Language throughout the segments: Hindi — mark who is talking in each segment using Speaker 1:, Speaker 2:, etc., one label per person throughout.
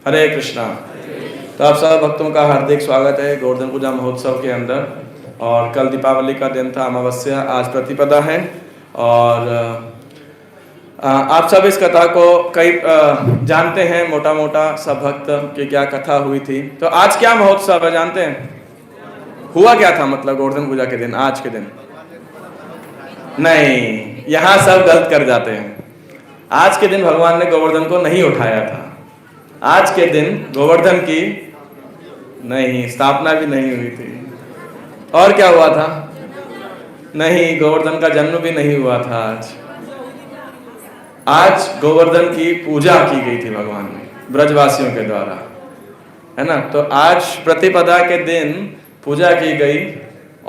Speaker 1: हरे कृष्णा। तो आप सब भक्तों का हार्दिक स्वागत है गोवर्धन पूजा महोत्सव के अंदर। और कल दीपावली का दिन था, अमावस्या, आज प्रतिपदा है। और आप सब इस कथा को कई जानते हैं, मोटा मोटा सब भक्त की क्या कथा हुई थी। तो आज क्या महोत्सव है जानते हैं? हुआ क्या था मतलब गोवर्धन पूजा के दिन, आज के दिन? नहीं, यहाँ सब गलत कर जाते हैं। आज के दिन भगवान ने गोवर्धन को नहीं उठाया था। आज के दिन गोवर्धन की नहीं, स्थापना भी नहीं हुई थी। और क्या हुआ था? नहीं, गोवर्धन का जन्म भी नहीं हुआ था। आज गोवर्धन की पूजा की गई थी भगवान में ब्रजवासियों के द्वारा, है ना। तो आज प्रतिपदा के दिन पूजा की गई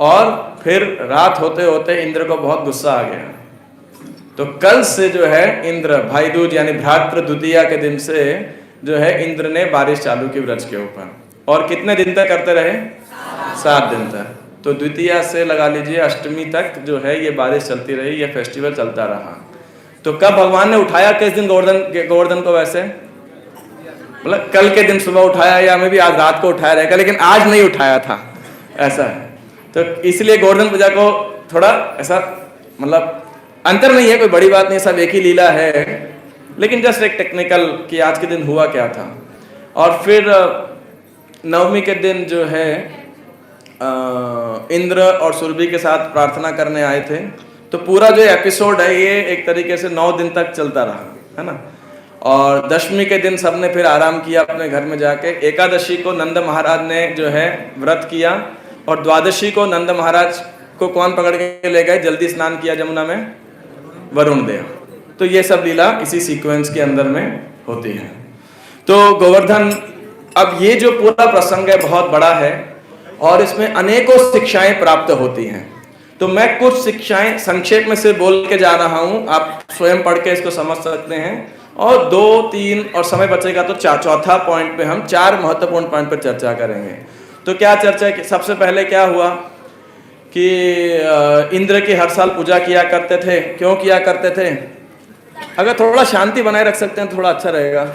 Speaker 1: और फिर रात होते होते इंद्र को बहुत गुस्सा आ गया। तो कल से जो है इंद्र, भाई दूज यानी भ्रातृ द्वितीया के दिन से जो है इंद्र ने बारिश चालू की ब्रज के ऊपर। और कितने दिन तक करते रहे? 7 दिन तक। तो द्वितीया से लगा लीजिए अष्टमी तक जो है ये बारिश चलती रही, ये फेस्टिवल चलता रहा। तो कब भगवान ने उठाया किस दिन गोवर्धन को? वैसे मतलब कल के दिन सुबह उठाया या मैं भी आज रात को उठाया रहेगा, लेकिन आज नहीं उठाया था, ऐसा है। तो इसलिए गोवर्धन पूजा को थोड़ा ऐसा मतलब अंतर नहीं है, कोई बड़ी बात नहीं, सब एक ही लीला है, लेकिन जस्ट एक टेक्निकल कि आज के दिन हुआ क्या था। और फिर नवमी के दिन जो है इंद्र और सुरभि के साथ प्रार्थना करने आए थे। तो पूरा जो एपिसोड है ये एक तरीके से 9 दिन तक चलता रहा, है ना। और दशमी के दिन सबने फिर आराम किया अपने घर में जाके। एकादशी को नंद महाराज ने जो है व्रत किया और द्वादशी को नंद महाराज को कौन पकड़ के ले गए? जल्दी स्नान किया जमुना में, वरुण देव। तो ये सब लीला इसी सीक्वेंस के अंदर में होती है। तो गोवर्धन, अब ये जो पूरा प्रसंग है बहुत बड़ा है और इसमें अनेकों शिक्षाएं प्राप्त होती हैं। तो मैं कुछ शिक्षाएं संक्षेप में से बोल के जा रहा हूं, आप स्वयं पढ़ के इसको समझ सकते हैं। और 2, 3 और समय बचेगा तो चौथा पॉइंट पे हम 4 महत्वपूर्ण पॉइंट पर चर्चा करेंगे। तो क्या चर्चा? सबसे पहले क्या हुआ कि इंद्र की हर साल पूजा किया करते थे। क्यों किया करते थे? अगर थोड़ा शांति बनाए रख सकते हैं थोड़ा अच्छा रहेगा।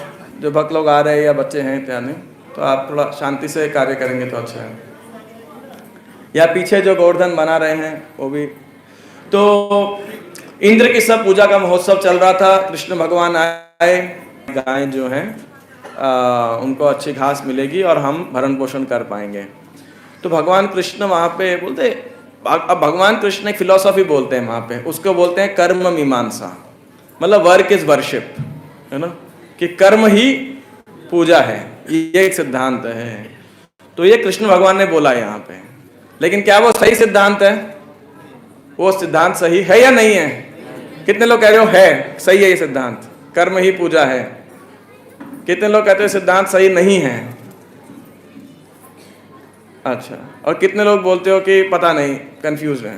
Speaker 1: जो भक्त लोग आ रहे हैं या बच्चे हैं इत्यादि, तो आप थोड़ा शांति से कार्य करेंगे तो अच्छा है। या पीछे जो गोवर्धन बना रहे हैं वो भी। तो इंद्र की सब पूजा का महोत्सव चल रहा था। कृष्ण भगवान आए, गायें जो हैं उनको अच्छी घास मिलेगी और हम भरण पोषण कर पाएंगे। तो भगवान कृष्ण वहाँ पे बोलते, अब भगवान कृष्ण एक फिलॉसफी बोलते हैं वहाँ पे, उसको बोलते हैं कर्म मीमांसा, मतलब वर्क इज वर्शिप, है ना, कि कर्म ही पूजा है, ये एक सिद्धांत है। तो ये कृष्ण भगवान ने बोला यहाँ पे, लेकिन क्या वो सही सिद्धांत है? वो सिद्धांत सही है या नहीं है? कितने लोग कह रहे हो है, सही है ये सिद्धांत, कर्म ही पूजा है? कितने लोग कहते हो सिद्धांत सही नहीं है? अच्छा, और कितने लोग बोलते हो कि पता नहीं, कंफ्यूज है?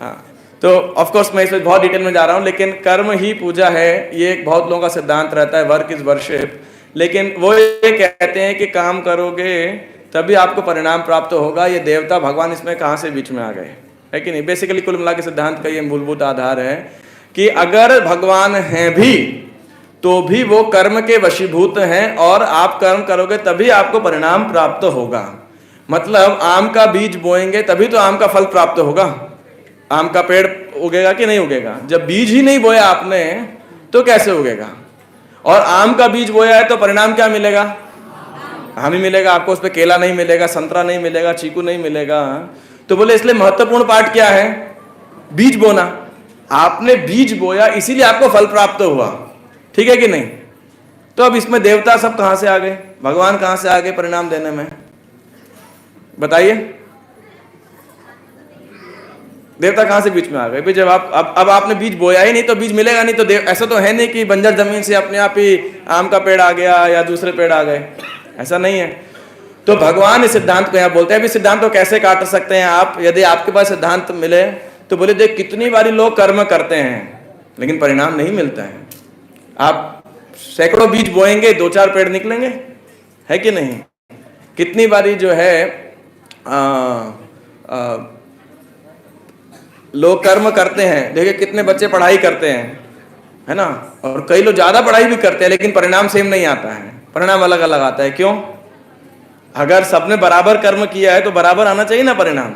Speaker 1: हाँ, तो ऑफ कोर्स मैं इसमें बहुत डिटेल में जा रहा हूँ, लेकिन कर्म ही पूजा है ये एक बहुत लोगों का सिद्धांत रहता है, वर्क इज वर्शिप। लेकिन वो ये कहते हैं कि काम करोगे तभी आपको परिणाम प्राप्त होगा। ये देवता भगवान इसमें कहाँ से बीच में आ गए, है कि नहीं? बेसिकली कुल मिला के सिद्धांत का ये मूलभूत आधार है कि अगर भगवान हैं भी तो भी वो कर्म के वशीभूत हैं और आप कर्म करोगे तभी आपको परिणाम प्राप्त होगा। मतलब आम का बीज बोएंगे तभी तो आम का फल प्राप्त होगा। आम का पेड़ उगेगा कि नहीं उगेगा? जब बीज ही नहीं बोया आपने तो कैसे उगेगा? और आम का बीज बोया है तो परिणाम क्या मिलेगा? आम ही मिलेगा आपको, उस पर केला नहीं मिलेगा, संतरा नहीं मिलेगा, चीकू नहीं मिलेगा। तो बोले इसलिए महत्वपूर्ण पार्ट क्या है? बीज बोना। आपने बीज बोया इसीलिए आपको फल प्राप्त हुआ, ठीक है कि नहीं? तो अब इसमें देवता सब कहां से आ गए, भगवान कहां से आ गए परिणाम देने में? बताइए, देवता कहां से बीच में आ गए? भाई जब अब आपने बीज बोया ही नहीं तो बीज मिलेगा नहीं। तो ऐसा तो है नहीं कि बंजर जमीन से अपने आप ही आम का पेड़ आ गया या दूसरे पेड़ आ गए, ऐसा नहीं है। तो भगवान इस सिद्धांत को यहाँ बोलते हैं। अभी सिद्धांत को कैसे काट सकते हैं आप? यदि आपके पास सिद्धांत मिले तो बोले देख कितनी बारी लोग कर्म करते हैं लेकिन परिणाम नहीं मिलता है। आप सैकड़ों बीज बोएंगे, 2-4 पेड़ निकलेंगे, है कि नहीं? कितनी बारी जो है लोग कर्म करते हैं, देखिए कितने बच्चे पढ़ाई करते हैं है ना। और कई लोग ज्यादा पढ़ाई भी करते हैं लेकिन परिणाम सेम नहीं आता है, परिणाम अलग अलग आता है। क्यों? अगर सबने बराबर कर्म किया है तो बराबर आना चाहिए ना परिणाम।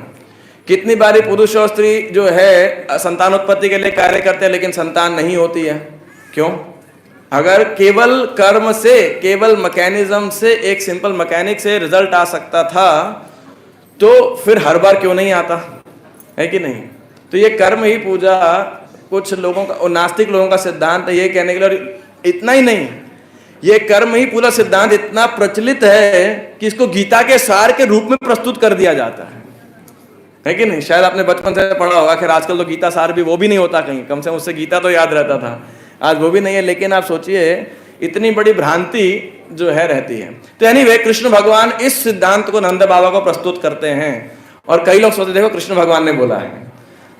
Speaker 1: कितनी बारी पुरुष और स्त्री जो है संतान उत्पत्ति के लिए कार्य करते हैं लेकिन संतान नहीं होती है। क्यों? अगर केवल कर्म से, केवल मैकेनिज्म से, एक सिंपल मैकेनिक से रिजल्ट आ सकता था तो फिर हर बार क्यों नहीं आता है कि नहीं। तो ये कर्म ही पूजा कुछ लोगों का और नास्तिक लोगों का सिद्धांत है ये कहने के लिए। इतना ही नहीं, ये कर्म ही पूरा सिद्धांत इतना प्रचलित है कि इसको गीता के सार के रूप में प्रस्तुत कर दिया जाता है कि नहीं। शायद आपने बचपन से पढ़ा होगा। खैर आजकल तो गीता सार भी वो भी नहीं होता कहीं, कम से कम उससे गीता तो याद रहता था, आज वो भी नहीं है। लेकिन आप सोचिए इतनी बड़ी भ्रांति जो है रहती है। तो एनीवे कृष्ण भगवान इस सिद्धांत को नंद बाबा को प्रस्तुत करते हैं और कई लोग सोचते देखो कृष्ण भगवान ने बोला है,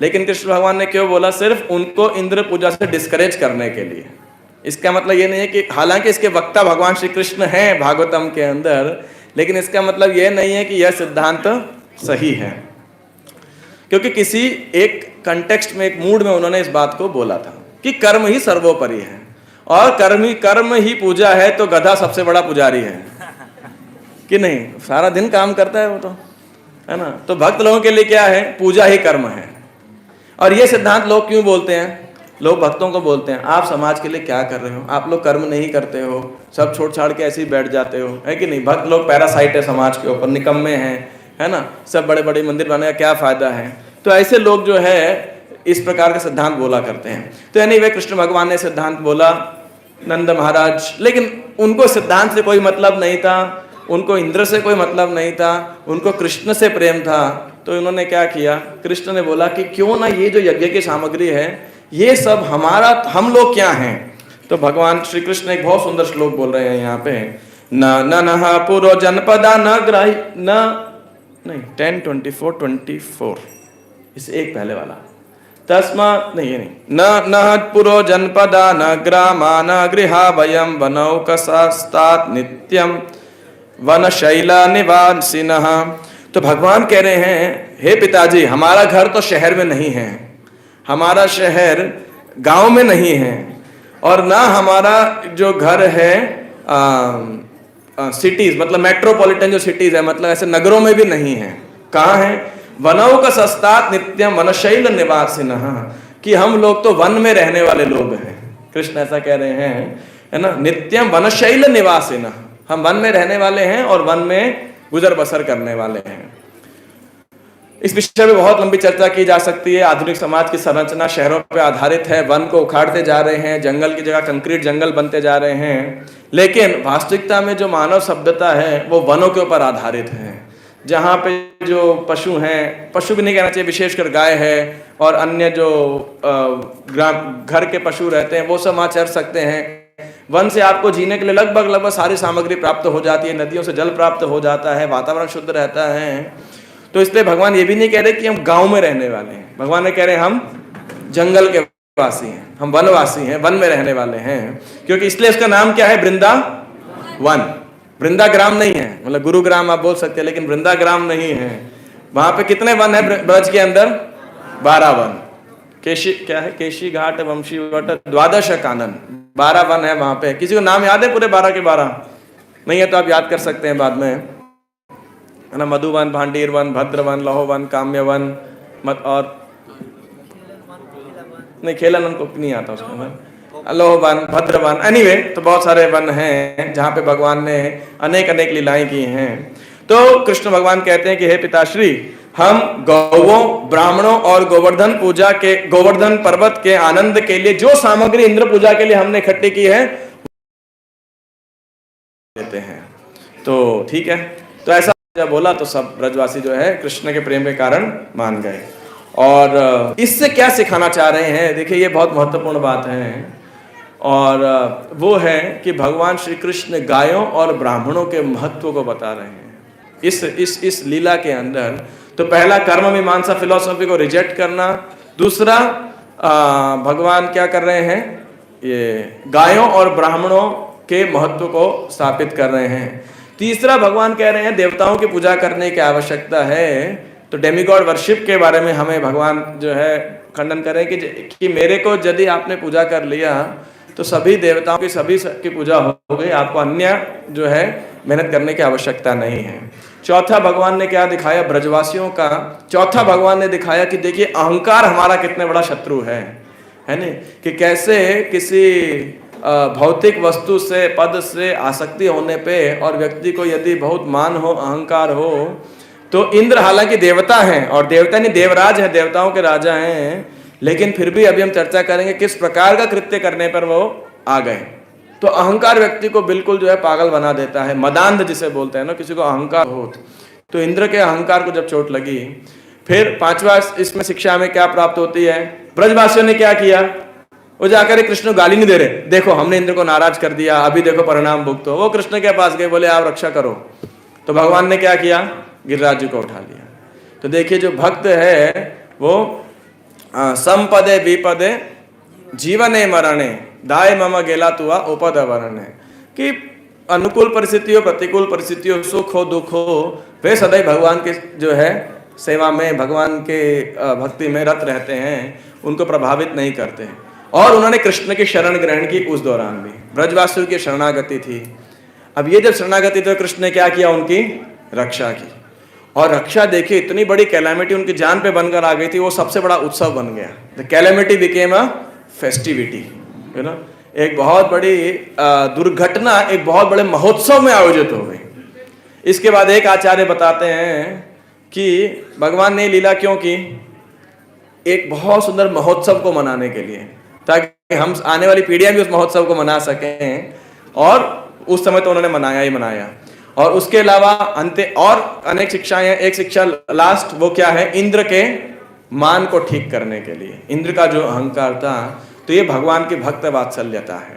Speaker 1: लेकिन कृष्ण भगवान ने क्यों बोला? सिर्फ उनको इंद्र पूजा से डिस्करेज करने के लिए। इसका मतलब ये नहीं है कि, हालांकि इसके वक्ता भगवान श्री कृष्ण हैं भागवतम के अंदर, लेकिन इसका मतलब ये नहीं है कि यह सिद्धांत सही है, क्योंकि किसी एक कंटेक्स्ट में, एक मूड में उन्होंने इस बात को बोला था कि कर्म ही सर्वोपरि है और कर्म ही पूजा है। तो गधा सबसे बड़ा पुजारी है कि नहीं, सारा दिन काम करता है वो तो, है ना। तो भक्त लोगों के लिए क्या है? पूजा ही कर्म है। और ये सिद्धांत लोग क्यों बोलते हैं? लोग भक्तों को बोलते हैं आप समाज के लिए क्या कर रहे हो, आप लोग कर्म नहीं करते हो, सब छोड़ छाड़ के ऐसे ही बैठ जाते हो, है कि नहीं। भक्त लोग पैरासाइट है समाज के ऊपर, निकम्मे हैं, है ना। सब बड़े बड़े मंदिर बनाने का क्या फायदा है। तो ऐसे लोग जो है इस प्रकार के सिद्धांत बोला करते हैं। तो एनीवे कृष्ण भगवान ने सिद्धांत बोला नंद महाराज, लेकिन उनको सिद्धांत से कोई मतलब नहीं था, उनको इंद्र से कोई मतलब नहीं था, उनको कृष्ण से प्रेम था। तो इन्होंने क्या किया? कृष्ण ने बोला कि क्यों ना ये जो यज्ञ की सामग्री है ये सब हमारा, हम लोग क्या हैं। तो भगवान श्री कृष्ण एक बहुत सुंदर श्लोक बोल रहे हैं यहाँ पे, न नह पुरो जनपदा न ग्राही न नहीं 10:24 इस एक पहले वाला तस्मात् नहीं, ये नहीं, न नह पुरो जनपदा न ग्रामा न गृहा वयम वनौकसास्तात् नित्यम वन शैला निवासिनः। तो भगवान कह रहे हैं हे पिताजी, हमारा घर तो शहर में नहीं है, हमारा शहर गांव में नहीं है, और ना हमारा जो घर है सिटीज मतलब मेट्रोपॉलिटन जो सिटीज है, मतलब ऐसे नगरों में भी नहीं है। कहाँ है? वनों का सस्तात नित्यम वनशैल निवासिनः, कि हम लोग तो वन में रहने वाले लोग हैं। कृष्ण ऐसा कह रहे हैं, है ना। नित्यम वनशैल निवासिनः, हम वन में रहने वाले हैं और वन में गुजर बसर करने वाले हैं। इस विषय में बहुत लंबी चर्चा की जा सकती है। आधुनिक समाज की संरचना शहरों पर आधारित है, वन को उखाड़ते जा रहे हैं, जंगल की जगह कंक्रीट जंगल बनते जा रहे हैं। लेकिन वास्तविकता में जो मानव सभ्यता है वो वनों के ऊपर आधारित है, जहाँ पे जो पशु हैं, पशु भी नहीं कहना चाहिए, विशेषकर गाय है और अन्य जो घर के पशु रहते हैं वो सब वहाँ चर सकते हैं। वन से आपको जीने के लिए लगभग सारी सामग्री प्राप्त हो जाती है, नदियों से जल प्राप्त हो जाता है, वातावरण शुद्ध रहता है। तो इसलिए भगवान ये भी नहीं कह रहे कि हम गांव में रहने वाले हैं, भगवान ने कह रहे हैं हम जंगल के वासी हैं, हम वनवासी हैं, वन में रहने वाले हैं। क्योंकि इसलिए उसका नाम क्या है? वृंदावन। वृंदाग्राम नहीं है, मतलब गुरुग्राम आप बोल सकते हैं, लेकिन वृंदाग्राम नहीं है। वहां पे कितने वन है ब्रज के अंदर? 12 वन। केशी क्या है? केशी घाट, वंशी वट, द्वादश कानन, 12 वन है वहां पे। किसी को नाम याद है पूरे 12 के 12? नहीं है तो आप याद कर सकते हैं बाद में, है ना। मधुवन, भांडीर वन, भद्रवन, लहोवन, काम्यवन, मत और नहीं खेलन वन को नहीं आता उसमें, लोहवन, भद्रवन, एनीवे तो बहुत सारे वन हैं जहाँ पे भगवान ने अनेक अनेक लीलाएं की हैं। तो कृष्ण भगवान कहते हैं कि हे पिताश्री, हम गौवों, ब्राह्मणों और गोवर्धन पूजा के, गोवर्धन पर्वत के आनंद के लिए जो सामग्री इंद्र पूजा के लिए हमने इकट्ठी की है देते हैं। तो ठीक है, तो ऐसा जब बोला तो सब ब्रजवासी जो है कृष्ण के प्रेम के कारण मान गए। और इससे क्या सिखाना चाह रहे हैं? देखिए ये बहुत महत्वपूर्ण बात है, और वो है कि भगवान श्री कृष्ण गायों और ब्राह्मणों के महत्व को बता रहे हैं इस लीला के अंदर। तो पहला कर्म मीमांसा फिलॉसफी को रिजेक्ट करना, दूसरा भगवान क्या कर रहे हैं? ये गायों और ब्राह्मणों के महत्व को स्थापित कर रहे हैं। तीसरा भगवान कह रहे हैं देवताओं की पूजा करने की आवश्यकता है, तो डेमीगॉड वर्शिप के बारे में हमें भगवान जो है खंडन करें कि मेरे को यदि आपने पूजा कर लिया तो सभी देवताओं की सभी की पूजा हो गई, आपको अन्य जो है मेहनत करने की आवश्यकता नहीं है। चौथा भगवान ने क्या दिखाया ब्रजवासियों का, चौथा भगवान ने दिखाया कि देखिए अहंकार हमारा कितने बड़ा शत्रु है नहीं, कि कैसे किसी भौतिक वस्तु से पद से आसक्ति होने पे और व्यक्ति को यदि बहुत मान हो, अहंकार हो, तो इंद्र हालांकि देवता हैं और देवता नहीं देवराज है, देवताओं के राजा हैं, लेकिन फिर भी अभी हम चर्चा करेंगे किस प्रकार का कृत्य करने पर वो आ गए। तो अहंकार व्यक्ति को बिल्कुल जो है पागल बना देता है, मदांध जिसे बोलते हैं ना, किसी को अहंकार हो। तो इंद्र के अहंकार को जब चोट लगी, फिर पांचवा इसमें शिक्षा में क्या प्राप्त होती है, ब्रजवासियों ने क्या किया, वो जाकर कृष्ण गाली नहीं दे रहे, देखो हमने इंद्र को नाराज कर दिया, अभी देखो परिणाम भुगतो। वो कृष्ण के पास गए, बोले आप रक्षा करो। तो भगवान ने क्या किया, गिरिराज जी को उठा लिया। तो देखिए जो भक्त है वो संपदे विपदे जीवने मरणे दाय मम गेला तुआ उपद वरणे, कि अनुकूल परिस्थितियों प्रतिकूल परिस्थितियों सुख हो दुख हो वे सदैव भगवान के जो है सेवा में, भगवान के भक्ति में रत रहते हैं, उनको प्रभावित नहीं करते हैं। और उन्होंने कृष्ण की शरण ग्रहण की उस दौरान भी, ब्रजवासियों की शरणागति थी। अब ये जब शरणागति तो कृष्ण ने क्या किया, उनकी रक्षा की। और रक्षा देखिए इतनी बड़ी कैलेमिटी उनकी जान पे बनकर आ गई थी, वो सबसे बड़ा उत्सव बन गया। The calamity became a festivity, you know, एक बहुत बड़ी दुर्घटना एक बहुत बड़े महोत्सव में आयोजित हो गई। इसके बाद एक आचार्य बताते हैं कि भगवान ने लीला क्यों की, एक बहुत सुंदर महोत्सव को मनाने के लिए, ताकि हम आने वाली पीढ़ियां भी उस महोत्सव को मना सकें। और उस समय तो उन्होंने मनाया ही मनाया। और उसके अलावा अंत और अनेक शिक्षाएं हैं। एक शिक्षा लास्ट वो क्या है, इंद्र के मान को ठीक करने के लिए, इंद्र का जो अहंकार था, तो ये भगवान की भक्त वात्सल्यता है।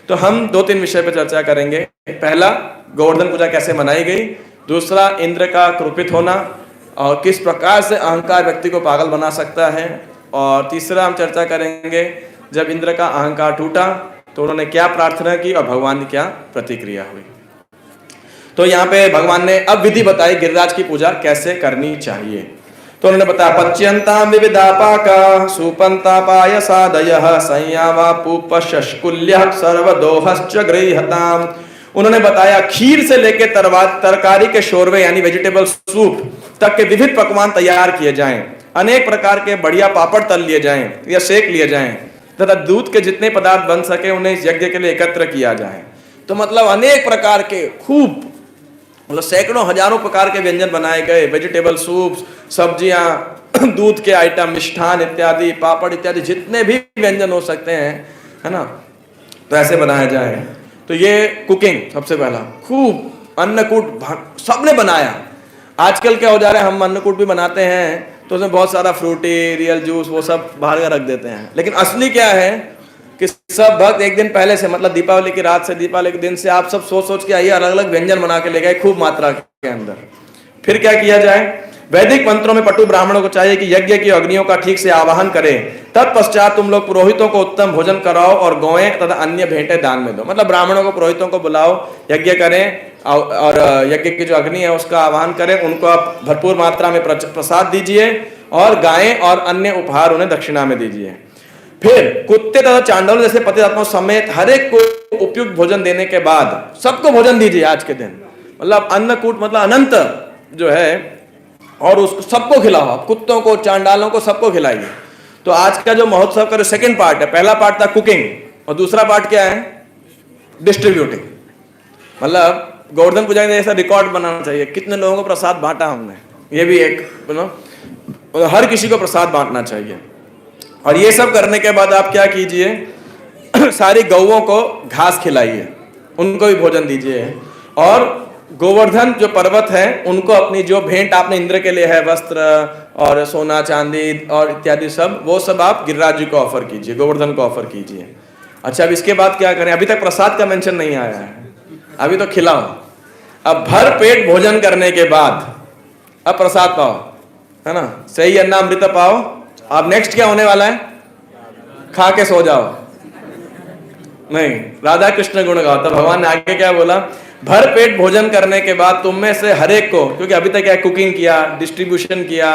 Speaker 1: तो हम दो तीन विषय पर चर्चा करेंगे। पहला, गोवर्धन पूजा कैसे मनाई गई, दूसरा इंद्र का क्रोपित होना और किस प्रकार से अहंकार व्यक्ति को पागल बना सकता है, और तीसरा हम चर्चा करेंगे जब इंद्र का अहंकार टूटा तो उन्होंने क्या प्रार्थना की और भगवान की क्या प्रतिक्रिया हुई। तो यहाँ पे भगवान ने अब विधि बताई गिरिराज की पूजा कैसे करनी चाहिए। तो उन्होंने बताया पच्यंताम विविधापाका सुपंतापाय सादयः संयावा पूपशकुल्यः सर्वदोहश्च गृह्यताम। उन्होंने बताया खीर से लेके तरकारी के शोरवे यानी वेजिटेबल सूप तक के विविध पकवान तैयार किए जाएं, अनेक प्रकार के बढ़िया पापड़ तल लिए जाएं या सेक लिए जाएं, तथा दूध के जितने पदार्थ बन सके उन्हें इस यज्ञ के लिए एकत्र किया जाए। तो मतलब अनेक प्रकार के खूब, मतलब सैकड़ों हजारों प्रकार के व्यंजन बनाए गए, वेजिटेबल सूप, सब्जियां, दूध के आइटम, मिष्ठान इत्यादि, पापड़ इत्यादि, जितने भी व्यंजन हो सकते हैं, है ना, तो ऐसे बनाया जाए। तो ये कुकिंग सबसे पहला, खूब अन्नकूट सबने बनाया। आजकल क्या हो जा रहा है, हम अन्नकूट भी बनाते हैं तो उसमें बहुत सारा फ्रूटी, रियल जूस वो सब बाहर का रख देते हैं, लेकिन असली क्या है कि सब भक्त एक दिन पहले से, मतलब दीपावली की रात से दीपावली के दिन से आप सब सोच सोच के आइए, अलग अलग व्यंजन बना के ले गए खूब मात्रा के अंदर। फिर क्या किया जाए, वैदिक मंत्रों में पटु ब्राह्मणों को चाहिए कि यज्ञ की अग्नियों का ठीक से आवाहन करें, तत्पश्चात तुम लोग पुरोहितों को उत्तम भोजन कराओ और गौएं तथा अन्य भेंटें दान में दो। मतलब ब्राह्मणों को, पुरोहितों को बुलाओ, यज्ञ करें और यज्ञ की जो अग्नि है उसका आवाहन करें, उनको आप भरपूर मात्रा में प्रसाद दीजिए और गायें और अन्य उपहार उन्हें दक्षिणा में दीजिए। फिर कुत्ते तथा चांडालों जैसे पतितात्माओं समेत हर एक को उपयुक्त भोजन देने के बाद सबको भोजन दीजिए आज के दिन। मतलब अन्नकूट मतलब अनंत जो है, और उसको सबको खिलाओ, कुत्तों को, चांडालों को, सबको खिलाइए। तो आज का जो महोत्सव का सेकंड पार्ट है, पहला पार्ट था कुकिंग और दूसरा पार्ट क्या है, डिस्ट्रीब्यूटिंग। मतलब गोवर्धन पूजा में ऐसा रिकॉर्ड बनाना चाहिए, कितने लोगों को प्रसाद बांटा हमने, ये भी एक हर किसी को प्रसाद बांटना चाहिए। और ये सब करने के बाद आप क्या कीजिए, सारी गौओं को घास खिलाइए, उनको भी भोजन दीजिए। और गोवर्धन जो पर्वत है उनको अपनी जो भेंट आपने इंद्र के लिए है, वस्त्र और सोना चांदी और इत्यादि सब, वो सब आप गिरिराज जी को ऑफर कीजिए, गोवर्धन को ऑफर कीजिए। अच्छा, अब इसके बाद क्या करें, अभी तक प्रसाद का मेंशन नहीं आया है, अभी तो खिलाओ। अब भर पेट भोजन करने के बाद अब प्रसाद पाओ, है ना, सही अन्नामृत पाओ। अब नेक्स्ट क्या होने वाला है, खा के सो जाओ। नहीं, राधा कृष्ण गुण गाओ। तो भगवान ने आगे क्या बोला, भर पेट भोजन करने के बाद तुम में से हर एक को, क्योंकि अभी तक क्या कुकिंग किया, डिस्ट्रीब्यूशन किया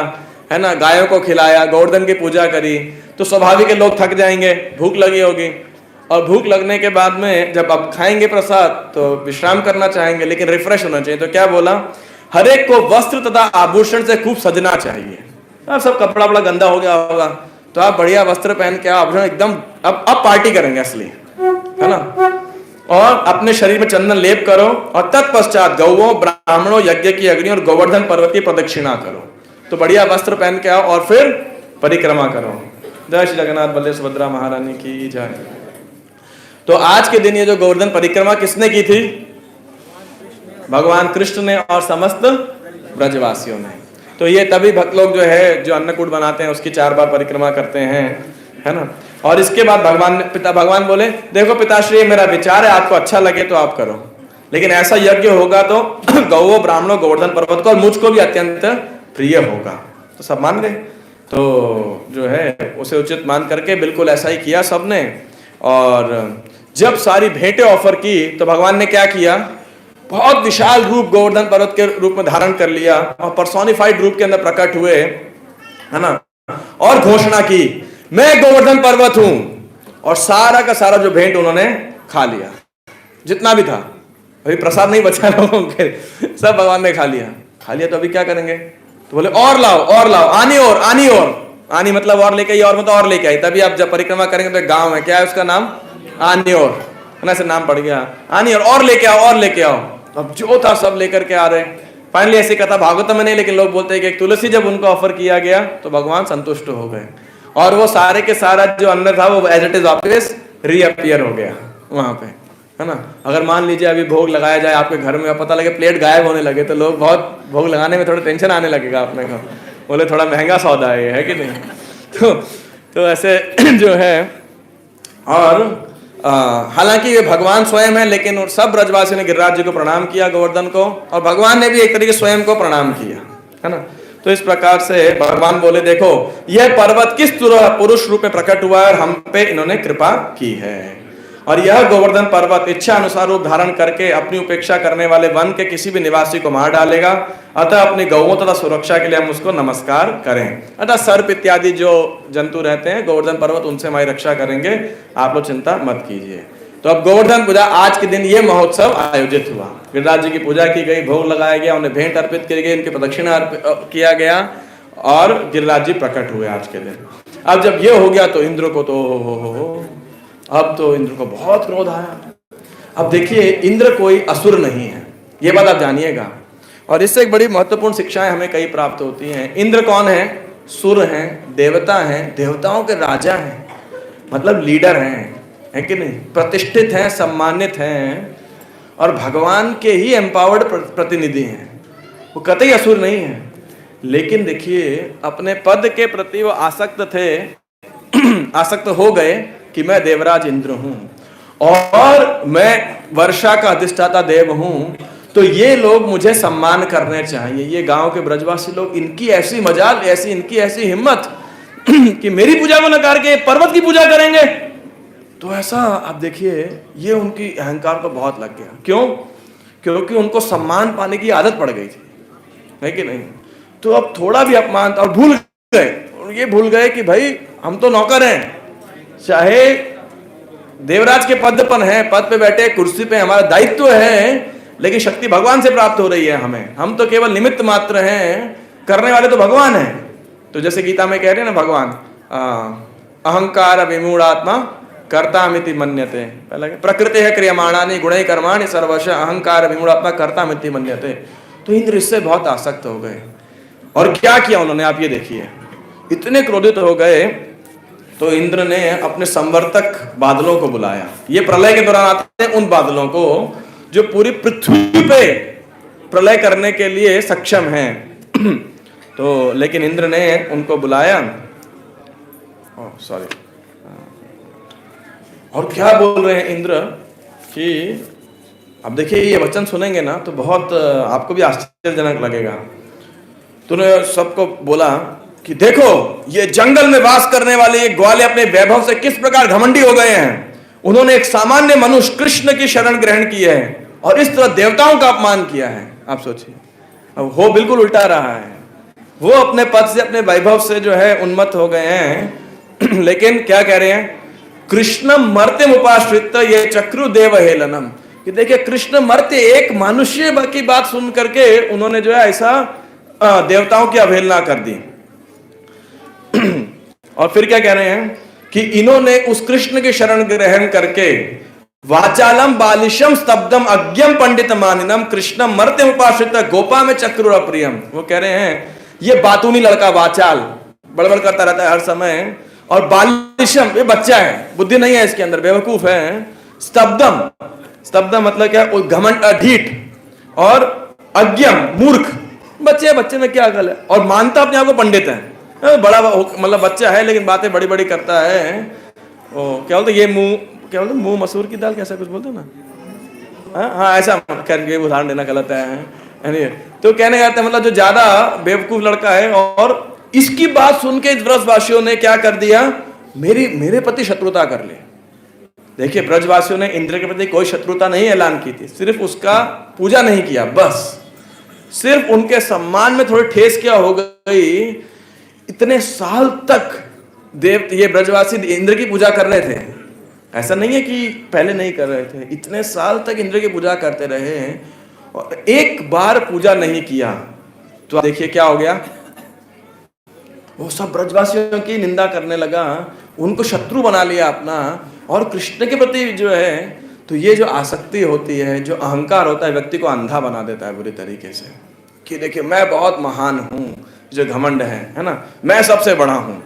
Speaker 1: है ना, गायों को खिलाया, गोवर्धन की पूजा करी, तो स्वाभाविक है लोग थक जाएंगे, भूख लगी होगी, और भूख लगने के बाद में जब आप खाएंगे प्रसाद तो विश्राम करना चाहेंगे, लेकिन रिफ्रेश होना चाहिए। तो क्या बोला, हर एक को वस्त्र तथा आभूषण से खूब सजना चाहिए। अब सब कपड़ा बड़ा गंदा हो गया होगा, तो आप बढ़िया वस्त्र पहन के आभूषण एकदम अब पार्टी करेंगे असली, है ना, और अपने शरीर में चंदन लेप करो, और तत्पश्चात गौओं, ब्राह्मणों, यज्ञ की अग्नि और गोवर्धन पर्वत की प्रदक्षिणा करो। तो बढ़िया वस्त्र पहन के आओ और फिर परिक्रमा करो। जय श्री जगन्नाथ बलदेव सुभद्रा महारानी की जय। तो आज के दिन ये जो गोवर्धन परिक्रमा किसने की थी? भगवान कृष्ण ने और समस्त ब्रजवासियों ने। तो ये तभी भक्त लोग जो है जो अन्नकूट बनाते हैं उसकी 4 बार परिक्रमा करते हैं, है ना। और इसके बाद भगवान बोले, देखो पिताश्री मेरा विचार है, आपको अच्छा लगे तो आप करो, लेकिन ऐसा यज्ञ होगा तो गौओं, ब्राह्मणों, गोवर्धन पर्वत को और मुझको भी अत्यंत प्रिय होगा। तो सब मान गए, तो जो है उसे उचित मान करके बिल्कुल ऐसा ही किया सबने। और जब सारी भेंटें ऑफर की तो भगवान ने क्या किया, बहुत विशाल रूप गोवर्धन पर्वत के रूप में धारण कर लिया और पर्सोनिफाइड रूप के अंदर प्रकट हुए, है ना, और घोषणा की मैं गोवर्धन पर्वत हूं, और सारा का सारा जो भेंट उन्होंने खा लिया, जितना भी था। अभी प्रसाद नहीं बचा लोगों के, सब भगवान ने खा लिया। तो अभी क्या करेंगे? तो बोले और लाओ, आनी आनी मतलब और लेके आई, और मतलब और लेके आई। तभी आप जब परिक्रमा करेंगे तो एक गांव है, क्या है उसका नाम? आनी और, है ना, से नाम पड़ गया आनी और लेके आओ। अब जो था सब लेकर के आ रहे। फाइनली ऐसी कथा भागवत में नहीं, लेकिन लोग बोलते हैं कि तुलसी जब उनको ऑफर किया गया तो भगवान संतुष्ट हो गए, और वो सारे के सारा जो अन्न था वो एज इट इज वापस रीअपियर हो गया वहां पे, है ना। अगर मान लीजिए अभी भोग लगाया जाए आपके घर में, पता लगे प्लेट गायब होने लगे, तो लोग बहुत भोग लगाने में थोड़ा टेंशन आने लगेगा अपने को, बोले थोड़ा महंगा सौदा है कि नहीं। तो ऐसे जो है। और हालांकि ये भगवान स्वयं है, लेकिन सब ब्रजवासी ने गिरिराज जी को प्रणाम किया, गोवर्धन को, और भगवान ने भी एक तरीके स्वयं को प्रणाम किया, है ना। तो इस प्रकार से भगवान बोले, देखो यह पर्वत किस पुरुष रूप में प्रकट हुआ है और हम पे इन्होंने कृपा की है, और यह गोवर्धन पर्वत इच्छा अनुसार रूप धारण करके अपनी उपेक्षा करने वाले वन के किसी भी निवासी को मार डालेगा। अतः अपनी गौओं तथा सुरक्षा के लिए हम उसको नमस्कार करें। अतः सर्प इत्यादि जो जंतु रहते हैं गोवर्धन पर्वत, उनसे हमारी रक्षा करेंगे, आप लोग चिंता मत कीजिए। तो अब गोवर्धन पूजा आज के दिन ये महोत्सव आयोजित हुआ, गिरिराज जी की पूजा की गई, भोग लगाया गया, उन्हें भेंट अर्पित की गई, उनकी प्रदक्षिणा किया गया, और गिरिराज जी प्रकट हुए आज के दिन। अब जब ये हो गया तो इंद्र को तो अब तो इंद्र को बहुत क्रोध आया। अब देखिए इंद्र कोई असुर नहीं है, ये बात आप जानिएगा, और इससे एक बड़ी महत्वपूर्ण शिक्षाएं हमें कई प्राप्त होती हैं। इंद्र कौन है? सुर हैं, देवता हैं, देवताओं के राजा हैं, मतलब लीडर हैं, है कि नहीं, प्रतिष्ठित हैं, सम्मानित हैं, और भगवान के ही एम्पावर्ड प्रतिनिधि हैं, वो कतई असुर नहीं है। लेकिन देखिए अपने पद के प्रति वो आसक्त थे, आसक्त हो गए कि मैं देवराज इंद्र हूं और मैं वर्षा का अधिष्ठाता देव हूं, तो ये लोग मुझे सम्मान करने चाहिए। ये गांव के ब्रजवासी लोग, इनकी ऐसी मजाल, इनकी ऐसी हिम्मत कि मेरी पूजा को नकार के पर्वत की पूजा करेंगे। तो ऐसा आप देखिए, ये उनकी अहंकार को बहुत लग गया। क्यों? क्योंकि उनको सम्मान पाने की आदत पड़ गई थी, है कि नहीं। तो अब थोड़ा भी अपमान, और भूल गए कि भाई हम तो नौकर हैं, चाहे देवराज के पद पर हैं, पद पे बैठे, कुर्सी पे, हमारा दायित्व है, लेकिन शक्ति भगवान से प्राप्त हो रही है हमें, हम तो केवल निमित्त मात्र हैं, करने वाले तो भगवान हैं। तो जैसे गीता में कह रहे हैं ना भगवान, अहंकार विमूढ़ात्मा कर्तामिति मन्यते, प्रकृति है क्रियमाणानि गुणै कर्माणि सर्वश अहंकार विमूढ़ात्मा कर्तामिति मन्यते। तो इंद्र इससे बहुत आसक्त हो गए, और क्या किया उन्होंने, आप ये देखिए, इतने क्रोधित हो गए तो इंद्र ने अपने संवर्तक बादलों को बुलाया। ये प्रलय के दौरान आते हैं उन बादलों को जो पूरी पृथ्वी पे प्रलय करने के लिए सक्षम हैं। तो लेकिन इंद्र ने उनको बुलाया, सॉरी, और क्या बोल रहे हैं इंद्र कि अब देखिए ये वचन सुनेंगे ना तो बहुत आपको भी आश्चर्यजनक लगेगा। तो उन्होंने सबको बोला कि देखो ये जंगल में वास करने वाले ये ग्वाले अपने वैभव से किस प्रकार घमंडी हो गए हैं। उन्होंने एक सामान्य मनुष्य कृष्ण की शरण ग्रहण की है और इस तरह देवताओं का अपमान किया है। आप सोचिए, अब हो बिल्कुल उल्टा रहा है। वो अपने पद से, अपने वैभव से जो है उन्मत्त हो गए हैं लेकिन क्या कह रहे हैं, कृष्णम मर्त्यम उपाश्रित ये चक्रु देव हेलनम, कि देखिए कृष्ण मर्त्य एक मनुष्य की बात सुन करके उन्होंने जो है ऐसा देवताओं की अवहेलना कर दी। और फिर क्या कह रहे हैं कि इन्होंने उस कृष्ण की शरण ग्रहण करके वाचालम बालिशम स्तब्धम अज्ञम पंडित मानिनम कृष्णम मर्त्यम उपाश्रित गोपा में चक्र अप्रियम। वो कह रहे हैं ये बातूनी लड़का वाचाल बड़बड़ करता रहता है हर समय, और बालिशम ये बच्चा है, बुद्धि नहीं है इसके अंदर, बेवकूफ है। स्तब्धम, स्तब्धम मतलब क्या, घमंड ढीठ, और अज्ञम मूर्ख, बच्चे में क्या अकल है, और मानता अपने आप को पंडित है। बड़ा मतलब बच्चा है लेकिन बातें बड़ी बड़ी करता है। क्या बोलते ये मुंह, क्या बोलते मुंह मसूर की दाल, कैसा कुछ बोलते ना, हाँ ऐसा करके उदाहरण देना गलत है। तो कहने का मतलब जो ज्यादा बेवकूफ लड़का है, और इसकी बात सुन के ब्रजवासियों ने क्या कर दिया, मेरे प्रति शत्रुता कर ली। देखिए ब्रजवासियों ने इंद्र के प्रति कोई शत्रुता नहीं ऐलान की थी, सिर्फ उसका पूजा नहीं किया, बस सिर्फ उनके सम्मान में थोड़ी ठेस क्या हो गई। इतने साल तक ये ब्रजवासी इंद्र की पूजा कर रहे थे, ऐसा नहीं है कि पहले नहीं कर रहे थे, इतने साल तक इंद्र की पूजा करते रहे और एक बार पूजा नहीं किया। तो देखिए क्या हो गया, वो सब ब्रजवासियों की निंदा करने लगा, उनको शत्रु बना लिया अपना। और कृष्ण के प्रति जो है, तो ये जो आसक्ति होती है, जो अहंकार होता है, व्यक्ति को अंधा बना देता है बुरी तरीके से, कि देखिए मैं बहुत महान हूं, जो घमंड है ना, मैं सबसे बड़ा हूं।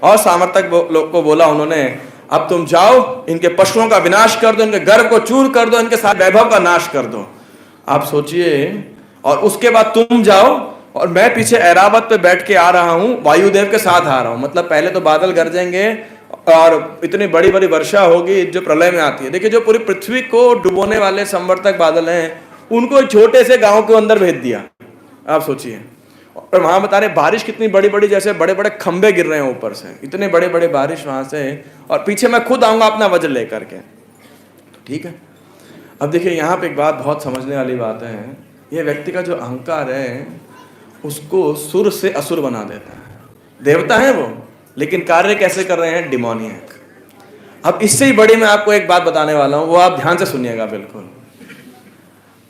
Speaker 1: और सामर्थक लोग को बोला उन्होंने, अब तुम जाओ, इनके पशुओं का विनाश कर दो, इनके गर्भ को चूर कर दो, इनके साथ वैभव का नाश कर दो। आप सोचिए, और उसके बाद तुम जाओ और मैं पीछे ऐरावत पे बैठ के आ रहा हूं, वायुदेव के साथ आ रहा हूं। मतलब पहले तो बादल गरजेंगे और इतनी बड़ी बड़ी वर्षा होगी जो प्रलय में आती है। देखिए जो पूरी पृथ्वी को डुबोने वाले संवर्तक बादल हैं, उनको एक छोटे से गांव के अंदर भेज दिया। आप सोचिए, और वहां बता रहे बारिश कितनी बड़ी बड़ी, जैसे बड़े बड़े खंबे गिर रहे हैं ऊपर से, इतने बड़े बड़े बारिश वहां से, और पीछे मैं खुद आऊंगा अपना वजन लेकर के। ठीक है, अब देखिए यहाँ पे एक बात बहुत समझने वाली बात है, ये व्यक्ति का जो अहंकार है उसको सुर से असुर बना देता है। देवता है वो, लेकिन कार्य कैसे कर रहे हैं, डिमोनियक। अब इससे ही बड़ी मैं आपको एक बात बताने वाला हूं, वो आप ध्यान से सुनिएगा बिल्कुल।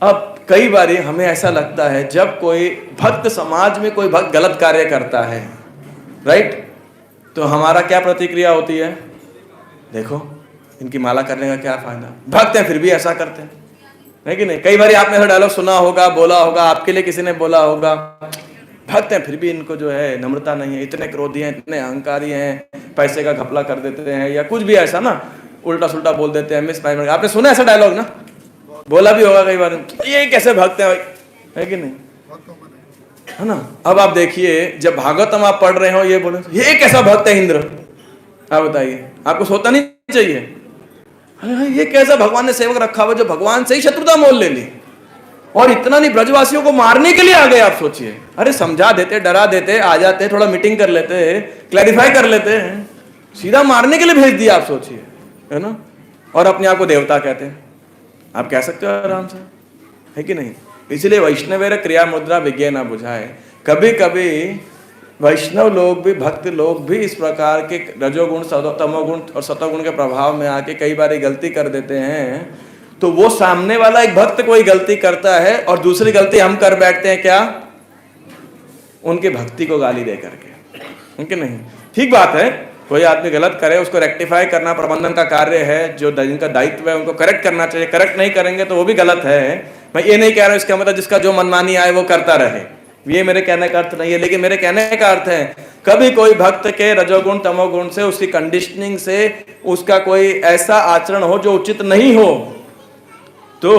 Speaker 1: अब कई बार हमें ऐसा लगता है जब कोई भक्त समाज में कोई भक्त गलत कार्य करता है, राइट, तो हमारा क्या प्रतिक्रिया होती है, देखो इनकी माला करने का क्या फायदा, भक्त हैं फिर भी ऐसा करते हैं, है कि नहीं। कई बार आपने ऐसा डायलॉग सुना होगा, बोला होगा, आपके लिए किसी ने बोला होगा, भक्त हैं फिर भी इनको जो है नम्रता नहीं है, इतने क्रोधी हैं, इतने अहंकारी हैं, पैसे का घपला कर देते हैं, या कुछ भी ऐसा ना उल्टा सुल्टा बोल देते हैं, मिस। आपने सुना ऐसा डायलॉग ना, बोला भी होगा कई बार, ये कैसे भक्त है, है कि नहीं, है ना। अब आप देखिए, जब भागवतम आप पढ़ रहे हो, ये बोले ये कैसा भक्त है इंद्र, आप बताइए, आपको सोचना नहीं चाहिए, ये कैसा भगवान ने सेवक रखा हुआ जो भगवान से ही शत्रुता मोल ले ली, और इतना नहीं ब्रजवासियों को मारने के लिए आ गए। आप सोचिए, अरे समझा देते, डरा देते, आ जाते, थोड़ा मीटिंग कर लेते, क्लैरिफाई कर लेते, सीधा मारने के लिए भेज दिया। आप सोचिए, है ना, और अपने आप को देवता कहते हैं। आप कह सकते हो आराम से, है कि नहीं। इसलिए वैष्णवेर क्रिया मुद्रा विज्ञा ना बुझाए। कभी कभी वैष्णव लोग भी, भक्त लोग भी इस प्रकार के रजोगुण, तमोगुण और सतोगुण के प्रभाव में आके कई बार गलती कर देते हैं। तो वो सामने वाला एक भक्त कोई गलती करता है और दूसरी गलती हम कर बैठते हैं, क्या, उनकी भक्ति को गाली दे करके, है कि नहीं। ठीक बात है, कोई आदमी गलत करे उसको रेक्टिफाई करना प्रबंधन का कार्य है, जो जिनका दायित्व है उनको करेक्ट करना चाहिए। करेक्ट नहीं करेंगे तो वो भी गलत है। मैं ये नहीं कह रहा हूं इसका मतलब जिसका जो मनमानी आए वो करता रहे, ये मेरे कहने का अर्थ नहीं है। लेकिन मेरे कहने का अर्थ है, कभी कोई भक्त के रजोगुण तमोगुण से, उसकी कंडीशनिंग से, उसका कोई ऐसा आचरण हो जो उचित नहीं हो, तो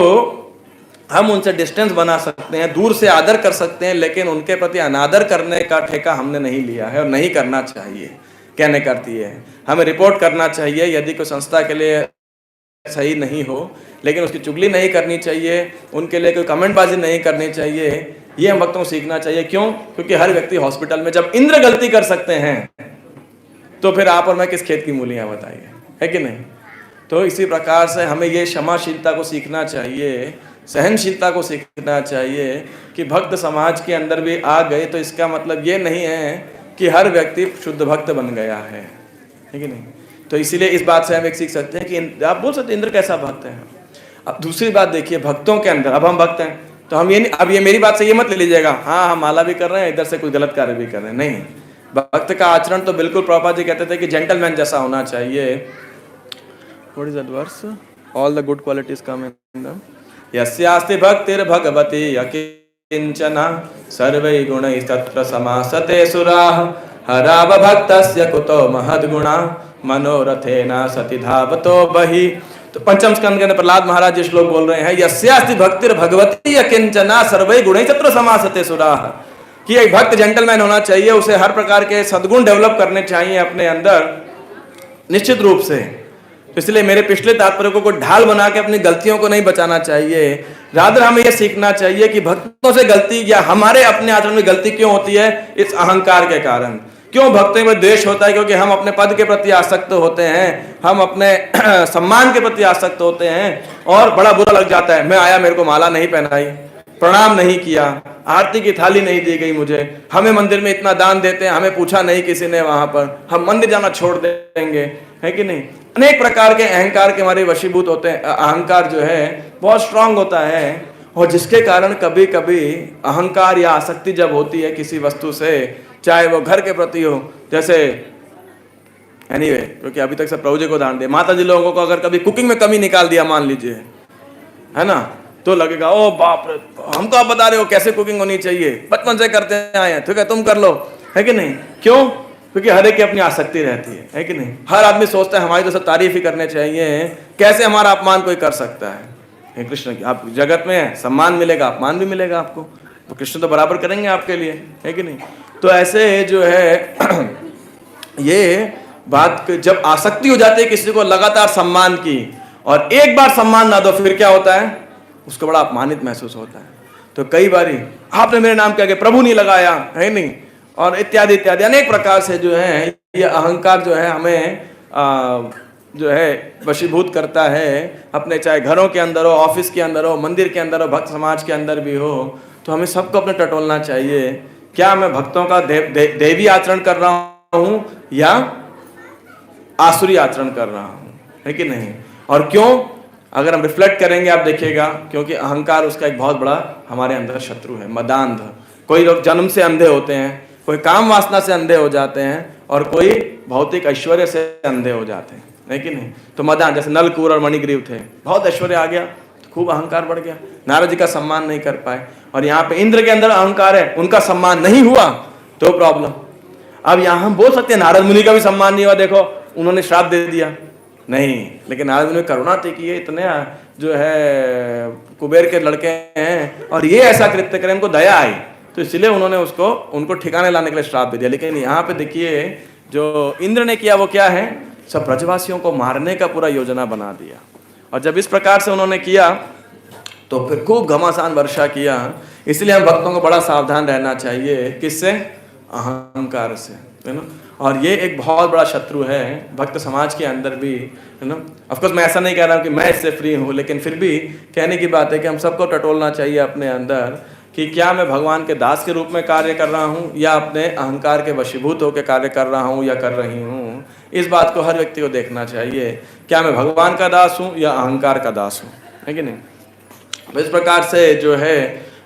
Speaker 1: हम उनसे डिस्टेंस बना सकते हैं, दूर से आदर कर सकते हैं, लेकिन उनके प्रति अनादर करने का ठेका हमने नहीं लिया है और नहीं करना चाहिए। कहने करती है, हमें रिपोर्ट करना चाहिए यदि कोई संस्था के लिए सही नहीं हो, लेकिन उसकी चुगली नहीं करनी चाहिए, उनके लिए कोई कमेंटबाजी नहीं करनी चाहिए। ये हम भक्तों को सीखना चाहिए। क्यों? क्योंकि हर व्यक्ति हॉस्पिटल में, जब इंद्र गलती कर सकते हैं तो फिर आप और मैं किस खेत की मूलियां, बताइए, है कि नहीं। तो इसी प्रकार से हमें ये क्षमाशीलता को सीखना चाहिए सहनशीलता को सीखना चाहिए कि भक्त समाज के अंदर भी आ गए तो इसका मतलब ये नहीं है कि हर व्यक्ति शुद्ध भक्त बन गया है कि नहीं। तो इसीलिए इस बात से हम एक सीख सकते हैं कि आप बोल सकते हैं इंद्र कैसा भक्त है। अब दूसरी बात देखिए, भक्तों के अंदर, अब हम भक्त हैं तो हम ये नहीं, अब ये मेरी बात से ये मत ले लीजिएगा हाँ हम माला भी कर रहे हैं इधर से कोई गलत कार्य भी कर रहे हैं, नहीं। भक्त का आचरण तो बिल्कुल प्रभुपाद जी कहते थे कि जेंटलमैन जैसा होना चाहिए। What is that verse? All the good qualities come in the यस्यास्ति भक्तिर् भगवती अकिंचन सर्वै गुणैस्तत्र समासते सुराः हराव भक्तस्य कुतो महद्गुणा मनोरथेन सति धावतो बहि। तो पंचम स्कंद के अंदर प्रहलाद महाराज जी श्लोक बोल रहे हैं, यस्यास्ति भक्तिर् भगवती अकिंचना सर्वै गुणैस्तत्र समासते सुराः, कि एक भक्त जेंटलमैन होना चाहिए, उसे हर प्रकार के सद्गुण डेवलप करने चाहिए अपने अंदर निश्चित रूप से। तो इसलिए मेरे पिछले तात्पर्य को ढाल बना के अपनी गलतियों को नहीं बचाना चाहिए, रादर हमें यह सीखना चाहिए कि भक्तों से गलती या हमारे अपने आचरण में गलती क्यों होती है, इस अहंकार के कारण। क्यों भक्तों में द्वेष होता है? क्योंकि हम अपने पद के प्रति आसक्त होते हैं, हम अपने सम्मान के प्रति आसक्त होते हैं और बड़ा बुरा लग जाता है, मैं आया मेरे को माला नहीं पहनाई, प्रणाम नहीं किया, आरती की थाली नहीं दी गई मुझे, हमें मंदिर में इतना दान देते हैं हमें पूछा नहीं किसी ने वहां पर, हम मंदिर जाना छोड़ देंगे, है कि नहीं। अनेक प्रकार के अहंकार के हमारे वशीभूत होते हैं। अहंकार जो है बहुत स्ट्रांग होता है और जिसके कारण कभी कभी अहंकार या आसक्ति जब होती है किसी वस्तु से, चाहे वो घर के प्रति हो, जैसे एनीवे क्योंकि अभी तक सब प्रभु जी को दान दे, माता जी लोगों को अगर कभी कुकिंग में कमी निकाल दिया मान लीजिए, है ना, तो लगेगा ओ बाप रे हमको आप बता रहे हो कैसे कुकिंग होनी चाहिए, बचपन से करते आए हैं, ठीक है तुम कर लो, है कि नहीं। क्यों? क्योंकि हर एक की अपनी आसक्ति रहती है कि नहीं। हर आदमी सोचता है हमारी तो सब तारीफ ही करने चाहिए, कैसे हमारा अपमान कोई कर सकता है। कृष्ण की आप जगत में सम्मान मिलेगा, अपमान भी मिलेगा आपको, तो कृष्ण तो बराबर करेंगे आपके लिए, है कि नहीं। तो ऐसे जो है ये बात जब आसक्ति हो जाती है किसी को लगातार सम्मान की, और एक बार सम्मान ना दो फिर क्या होता है, उसको बड़ा अपमानित महसूस होता है। तो कई बारी आपने मेरे नाम के आगे प्रभु नहीं लगाया, है नहीं, और इत्यादि इत्यादि अनेक प्रकार से जो है ये अहंकार जो है हमें जो है वशीभूत करता है, अपने चाहे घरों के अंदर हो, ऑफिस के अंदर हो, मंदिर के अंदर हो, भक्त समाज के अंदर भी हो। तो हमें सबको अपने टटोलना चाहिए, क्या मैं भक्तों का देवी आचरण कर रहा हूं या आसुरी आचरण कर रहा हूं, है कि नहीं। और क्यों? अगर हम रिफ्लेक्ट करेंगे आप देखिएगा, क्योंकि अहंकार उसका एक बहुत बड़ा हमारे अंदर शत्रु है, मदांध। कोई लोग जन्म से अंधे होते हैं, कोई काम वासना से अंधे हो जाते हैं, और कोई भौतिक ऐश्वर्य से अंधे हो जाते हैं, है कि नहीं। तो मदान जैसे नलकूर और मणिग्रीव थे, बहुत ऐश्वर्य आ गया तो खूब अहंकार बढ़ गया, नारद जी का सम्मान नहीं कर पाए। और यहाँ पे इंद्र के अंदर अहंकार है, उनका सम्मान नहीं हुआ तो प्रॉब्लम। अब यहाँ हम बोल सकते हैं नारद मुनि का भी सम्मान नहीं हुआ, देखो उन्होंने श्राप दे दिया, नहीं, लेकिन नारद मुनि करुणा थी कि ये इतने जो है कुबेर के लड़के हैं और ये ऐसा कृत्य करें, उनको दया आई, तो इसलिए उन्होंने उनको ठिकाने लाने के लिए श्राप दे दिया। लेकिन यहाँ पे देखिए जो इंद्र ने किया वो क्या है, सब ब्रजवासियों को मारने का पूरा योजना बना दिया। और जब इस प्रकार से उन्होंने किया तो फिर खूब घमासान वर्षा किया। इसलिए हम भक्तों को बड़ा सावधान रहना चाहिए, किससे? अहंकार से, है ना। और ये एक बहुत बड़ा शत्रु है भक्त समाज के अंदर भी, है ना। ऑफकोर्स मैं ऐसा नहीं कह रहा हूँ कि मैं इससे फ्री हूँ, लेकिन फिर भी कहने की बात है कि हम सबको टटोलना चाहिए अपने अंदर कि क्या मैं भगवान के दास के रूप में कार्य कर रहा हूँ या अपने अहंकार के वशीभूत होकर कार्य कर रहा हूँ या कर रही हूँ। इस बात को हर व्यक्ति को देखना चाहिए, क्या मैं भगवान का दास हूँ या अहंकार का दास हूँ, है कि नहीं। तो इस प्रकार से जो है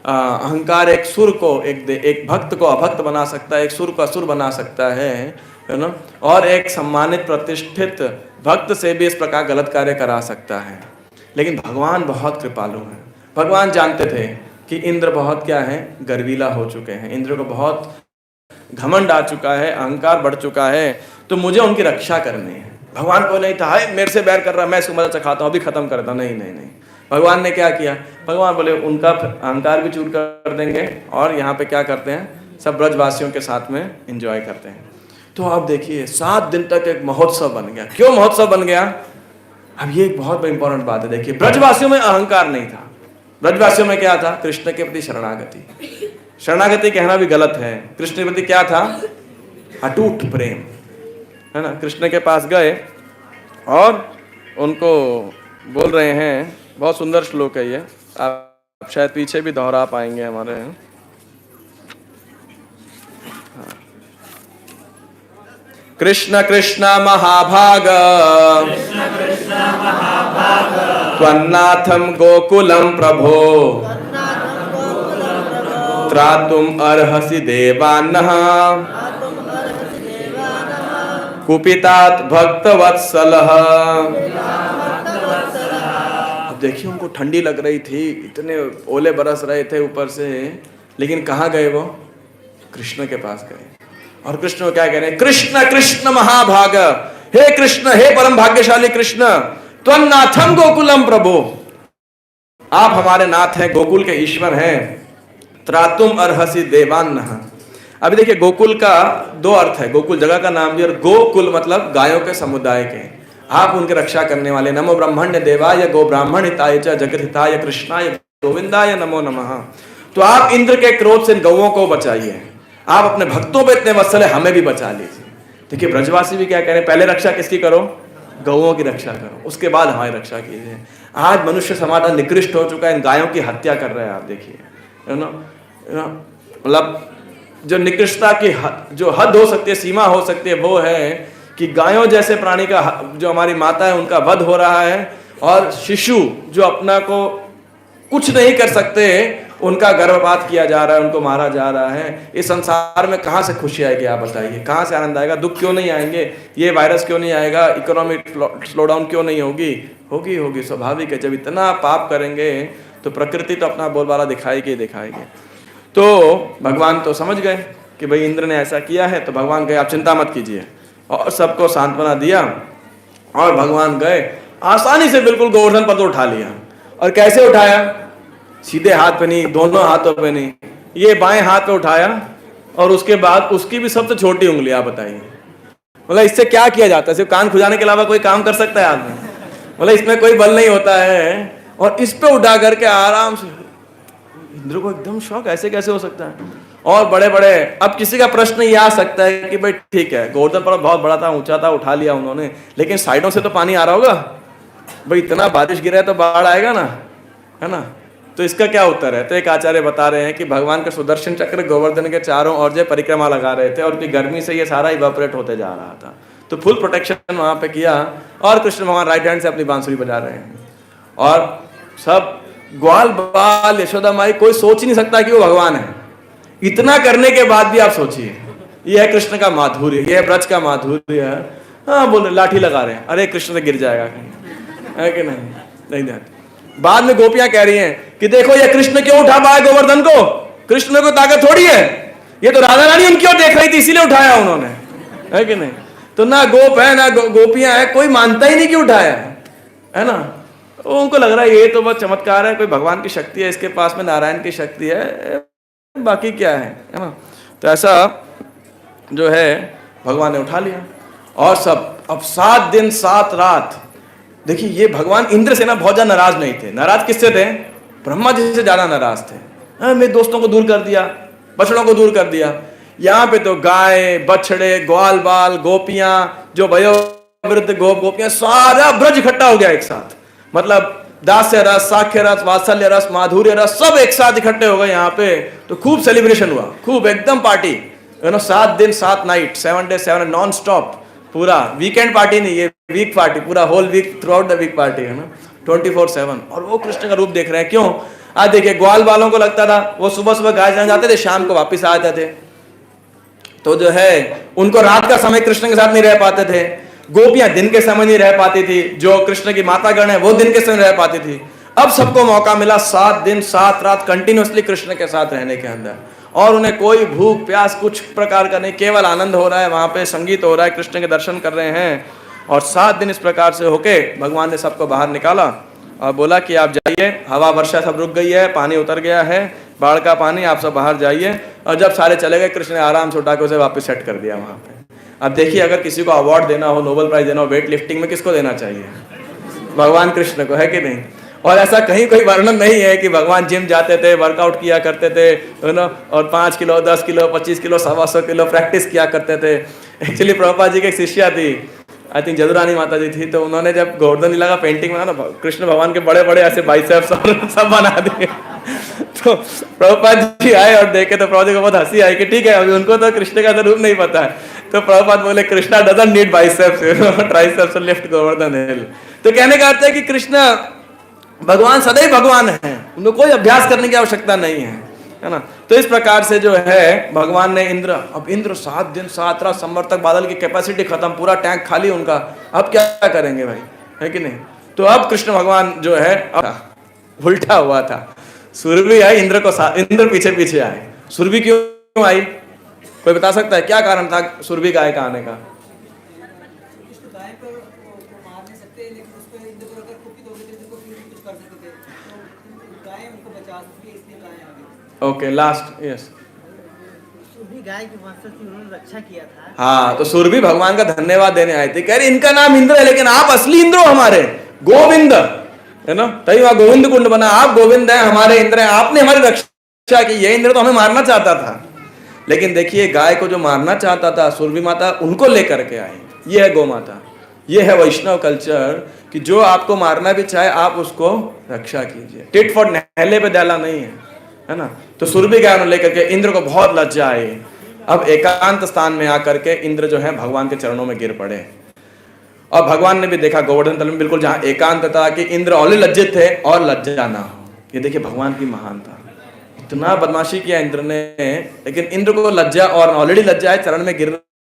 Speaker 1: अहंकार एक सुर को एक भक्त को अभक्त बना सकता है, एक सुर को असुर बना सकता है ना। और एक सम्मानित प्रतिष्ठित भक्त से भी इस प्रकार गलत कार्य करा सकता है। लेकिन भगवान बहुत कृपालु हैं। भगवान जानते थे कि इंद्र बहुत क्या है, गर्वीला हो चुके हैं, इंद्र को बहुत घमंड आ चुका है, अहंकार बढ़ चुका है, तो मुझे उनकी रक्षा करनी है। भगवान को नहीं था हाय मेरे से बैर कर रहा, मैं इसको मदद से खाता हूँ, अभी खत्म करता, नहीं नहीं नहीं। भगवान ने क्या किया, भगवान बोले उनका अहंकार भी चूर कर देंगे और यहाँ पे क्या करते हैं, सब ब्रजवासियों के साथ में एंजॉय करते हैं। तो आप देखिए 7 दिन तक एक महोत्सव बन गया। क्यों महोत्सव बन गया? अब ये एक बहुत इंपॉर्टेंट बात है। देखिए ब्रजवासियों में अहंकार नहीं था, ब्रजवासियों में क्या था, कृष्ण के प्रति शरणागति। शरणागति कहना भी गलत है, कृष्ण के प्रति क्या था, अटूट प्रेम, है ना। कृष्ण के पास गए और उनको बोल रहे हैं, बहुत सुंदर श्लोक है ये, आप शायद पीछे भी दोहरा पाएंगे हमारे। कृष्ण कृष्ण महाभाग त्वन्नाथम गोकुलम प्रभो त्रातुम अर्हसि देवान्नः कुपितात भक्तवत्सलः। देखिए उनको ठंडी लग रही थी, इतने ओले बरस रहे थे ऊपर से, लेकिन कहाँ गए वो? कृष्ण के पास गए। और कृष्ण को क्या कह रहे हैं? कृष्ण कृष्ण महाभाग, हे कृष्ण, हे परम भाग्यशाली कृष्ण, त्वन्नाथम गोकुलम प्रभु, आप हमारे नाथ हैं, गोकुल के ईश्वर हैं। त्रातुम अर्हसि देवान्नः। अभी देखिए गोकुल का दो अर्थ है, गोकुल जगह का नाम भी, और गोकुल मतलब गायों के समुदाय के, आप उनके रक्षा करने वाले। नमो ब्रह्मण्य देवाय गो ब्राह्मण हिताय च जगत हिताय कृष्णाय गोविंदाय नमो नमः। तो आप इंद्र के क्रोध से गौओं को बचाइए, आप अपने भक्तों पे इतने वत्सल है, हमें भी बचा लीजिए। देखिए ब्रजवासी भी क्या कह रहे हैं? पहले रक्षा किसकी करो? गौओं की रक्षा करो, उसके बाद हमारी रक्षा कीजिए। आज मनुष्य समाज निकृष्ट हो चुका है, इन गायों की हत्या कर रहे हैं आप देखिए, है ना। मतलब जो निकृष्टता की जो हद हो सकती है, सीमा हो सकती है, वो है कि गायों जैसे प्राणी का, जो हमारी माता है, उनका वध हो रहा है, और शिशु जो अपना को कुछ नहीं कर सकते, उनका गर्भपात किया जा रहा है, उनको मारा जा रहा है। इस संसार में कहाँ से खुशी आएगी आप बताइए? कहाँ से आनंद आएगा? दुख क्यों नहीं आएंगे? ये वायरस क्यों नहीं आएगा? इकोनॉमिक स्लोडाउन क्यों नहीं होगी? होगी होगी, स्वाभाविक है। जब इतना पाप करेंगे तो प्रकृति तो अपना बोलबाला दिखाएगी दिखाएगी। तो भगवान तो समझ गए कि भाई इंद्र ने ऐसा किया है, तो भगवान कहे आप चिंता मत कीजिए, और सबको सांत्वना दिया। और भगवान गए, आसानी से बिल्कुल गोवर्धन पर्वत उठा लिया। और कैसे उठाया? सीधे हाथ पे नहीं, दोनों हाथों पे नहीं, ये बाएं हाथ पे उठाया, और उसके बाद उसकी भी सबसे छोटी उंगली। आप बताइए, मतलब इससे क्या किया जाता है? सिर्फ कान खुजाने के अलावा कोई काम कर सकता है आदमी? मतलब इसमें कोई बल नहीं होता है, और इस पे उठा करके आराम से। इंद्र को एकदम शौक, ऐसे कैसे हो सकता है? और बड़े बड़े, अब किसी का प्रश्न ये आ सकता है कि भाई ठीक है, गोवर्धन पर्वत बहुत बड़ा था, ऊंचा था, उठा लिया उन्होंने, लेकिन साइडों से तो पानी आ रहा होगा भाई, इतना बारिश गिरा है तो बाढ़ आएगा ना, है ना। तो इसका क्या उत्तर है? तो एक आचार्य बता रहे हैं कि भगवान का सुदर्शन चक्र गोवर्धन के चारों ओर जो परिक्रमा लगा रहे थे, और उनकी गर्मी से ये सारा इवापोरेट होते जा रहा था, तो फुल प्रोटेक्शन वहां पे किया। और कृष्ण भगवान राइट हैंड से अपनी बांसुरी बजा रहे हैं, और सब ग्वाल बाल यशोदा माई, कोई सोच ही नहीं सकता कि वो भगवान है। इतना करने के बाद भी आप सोचिए, ये है कृष्ण का माधुर्य, ये है ब्रज का माधुर्य है। हाँ बोल रहे, लाठी लगा रहे हैं, अरे कृष्ण से गिर जाएगा कहीं, है कि नहीं? नहीं। बाद में गोपियां कह रही हैं कि देखो ये कृष्ण क्यों उठा पाया गोवर्धन को, कृष्ण में कोई ताकत थोड़ी है, ये तो राधा रानी उनकी ओर देख रही थी इसीलिए उठाया उन्होंने, है कि नहीं? तो ना गोप है ना गोपियां है, कोई मानता ही नहीं कि उठाया है ना। उनको लग रहा है ये तो बहुत चमत्कार है, कोई भगवान की शक्ति है इसके पास में, नारायण की शक्ति है, बाकी क्या है ना। तो ऐसा जो है भगवान ने उठा लिया, और सब अब 7 दिन 7 रात। देखिए ये भगवान इंद्र से ना बहुत ज्यादा नाराज नहीं थे। नाराज किससे थे? ब्रह्मा जी से ज्यादा नाराज थे। मेरे दोस्तों को दूर कर दिया, बछड़ों को दूर कर दिया। यहाँ पे तो गाय बछड़े ग्वाल बाल गोपियां, जो वयोवृद्ध गोपियां, सारा ब्रज इकट्ठा हो गया एक साथ। मतलब दास्य रस, साख्य रस, वात्सल्य रस, माधुर्य रस, सब एक साथ इकट्ठे हो गए यहाँ पे। तो खूब सेलिब्रेशन हुआ, खूब एकदम पार्टी, 7 दिन 7 नाइट, 7 days 7 नॉन स्टॉप, पूरा वीकेंड पार्टी नहीं, ये वीक पार्टी, पूरा whole week, throughout the week party, है ना, 24/7। और वो कृष्ण का रूप देख रहे हैं। क्यों? आज देखिए ग्वाल बालों को लगता था वो सुबह सुबह गाय चराने जाते थे, शाम को वापिस आ जाते थे, तो जो है उनको रात का समय कृष्ण के साथ नहीं रह पाते थे। गोपियां दिन के समय नहीं रह पाती थी, जो कृष्ण की माता गण है वो दिन के समय रह पाती थी। अब सबको मौका मिला 7 दिन 7 रात कंटिन्यूअसली कृष्ण के साथ रहने के अंदर, और उन्हें कोई भूख प्यास कुछ प्रकार का नहीं, केवल आनंद हो रहा है, वहां पे संगीत हो रहा है, कृष्ण के दर्शन कर रहे हैं। और 7 दिन इस प्रकार से होके भगवान ने सबको बाहर निकाला और बोला कि आप जाइए, हवा वर्षा सब रुक गई है, पानी उतर गया है, बाढ़ का पानी, आप सब बाहर जाइए। और जब सारे चले गए, कृष्ण ने आराम से उठा के उसे वापस सेट कर दिया वहां पे। अब देखिए अगर किसी को अवार्ड देना हो, नोबेल प्राइज देना हो वेट लिफ्टिंग में, किसको देना चाहिए? भगवान कृष्ण को, है कि नहीं? और ऐसा कहीं कोई वर्णन नहीं है कि भगवान जिम जाते थे, वर्कआउट किया करते थे, और 5 kilo 10 kilo 25 kilo 125 kilo practice किया करते थे। एक्चुअली प्रभुपाद जी की एक शिष्या थी, आई थिंक जदुरानी माता जी थी, तो उन्होंने जब गोवर्धन लीला का पेंटिंग बना ना, कृष्ण भगवान के बड़े बड़े ऐसे बाइसेप्स और सब बना दिए। तो प्रभुपाद जी आए और देखे तो प्रभुपाद जी को बहुत हंसी आई कि ठीक है, अभी उनको तो कृष्ण का रूप नहीं पता है। तो प्रभुपाद बोले Krishna doesn't need biceps, triceps to lift Govardhan hill. तो कहने का अर्थ है कि कृष्ण भगवान सदैव भगवान है, उनको कोई अभ्यास करने की आवश्यकता नहीं है ना। तो इस प्रकार से जो है भगवान ने इंद्र, अब इंद्र 7 दिन 7 रात संवर तक, बादल की कैपेसिटी खत्म, पूरा टैंक खाली उनका, अब क्या करेंगे भाई, है कि नहीं। तो अब कृष्ण भगवान जो है उल्टा हुआ था, सुरभि आई इंद्र को, इंद्र पीछे पीछे आए। सुरभि क्यों आई, कोई बता सकता है क्या कारण था सुरभि गाय का आने का? ओके, लास्ट, यस,
Speaker 2: सुरभि गाय के वंशज की उन्होंने रक्षा किया था।
Speaker 1: हाँ, तो सुरभि भगवान का धन्यवाद देने आए थे, कह रहे इनका नाम इंद्र है लेकिन आप असली इंद्र हो हमारे, गोविंद है ना, तभी वहां गोविंद कुंड बना, आप गोविंद हैं, हमारे इंद्र हैं, आपने हमारी रक्षा की। ये इंद्र तो हमें मारना चाहता था, लेकिन देखिए गाय को जो मारना चाहता था सुरभि माता, उनको लेकर के आई। ये है गौ माता, ये है वैष्णव कल्चर कि जो आपको मारना भी चाहे आप उसको रक्षा कीजिए, टिट फॉर नहले पे डाला नहीं है ना। तो सुरभि गाय लेकर के इंद्र को बहुत लज्जा आई। अब एकांत स्थान में आकर के इंद्र जो है भगवान के चरणों में गिर पड़े, और भगवान ने भी देखा गोवर्धन तल में बिल्कुल जहां एकांत था कि इंद्र ऑलरेडी लज्जित थे और लज्जा ना हो। ये देखिए भगवान की महानता, इतना बदमाशी किया इंद्र ने, लेकिन इंद्र को लज्जा, और ऑलरेडी लज्जा है, चरण में गिर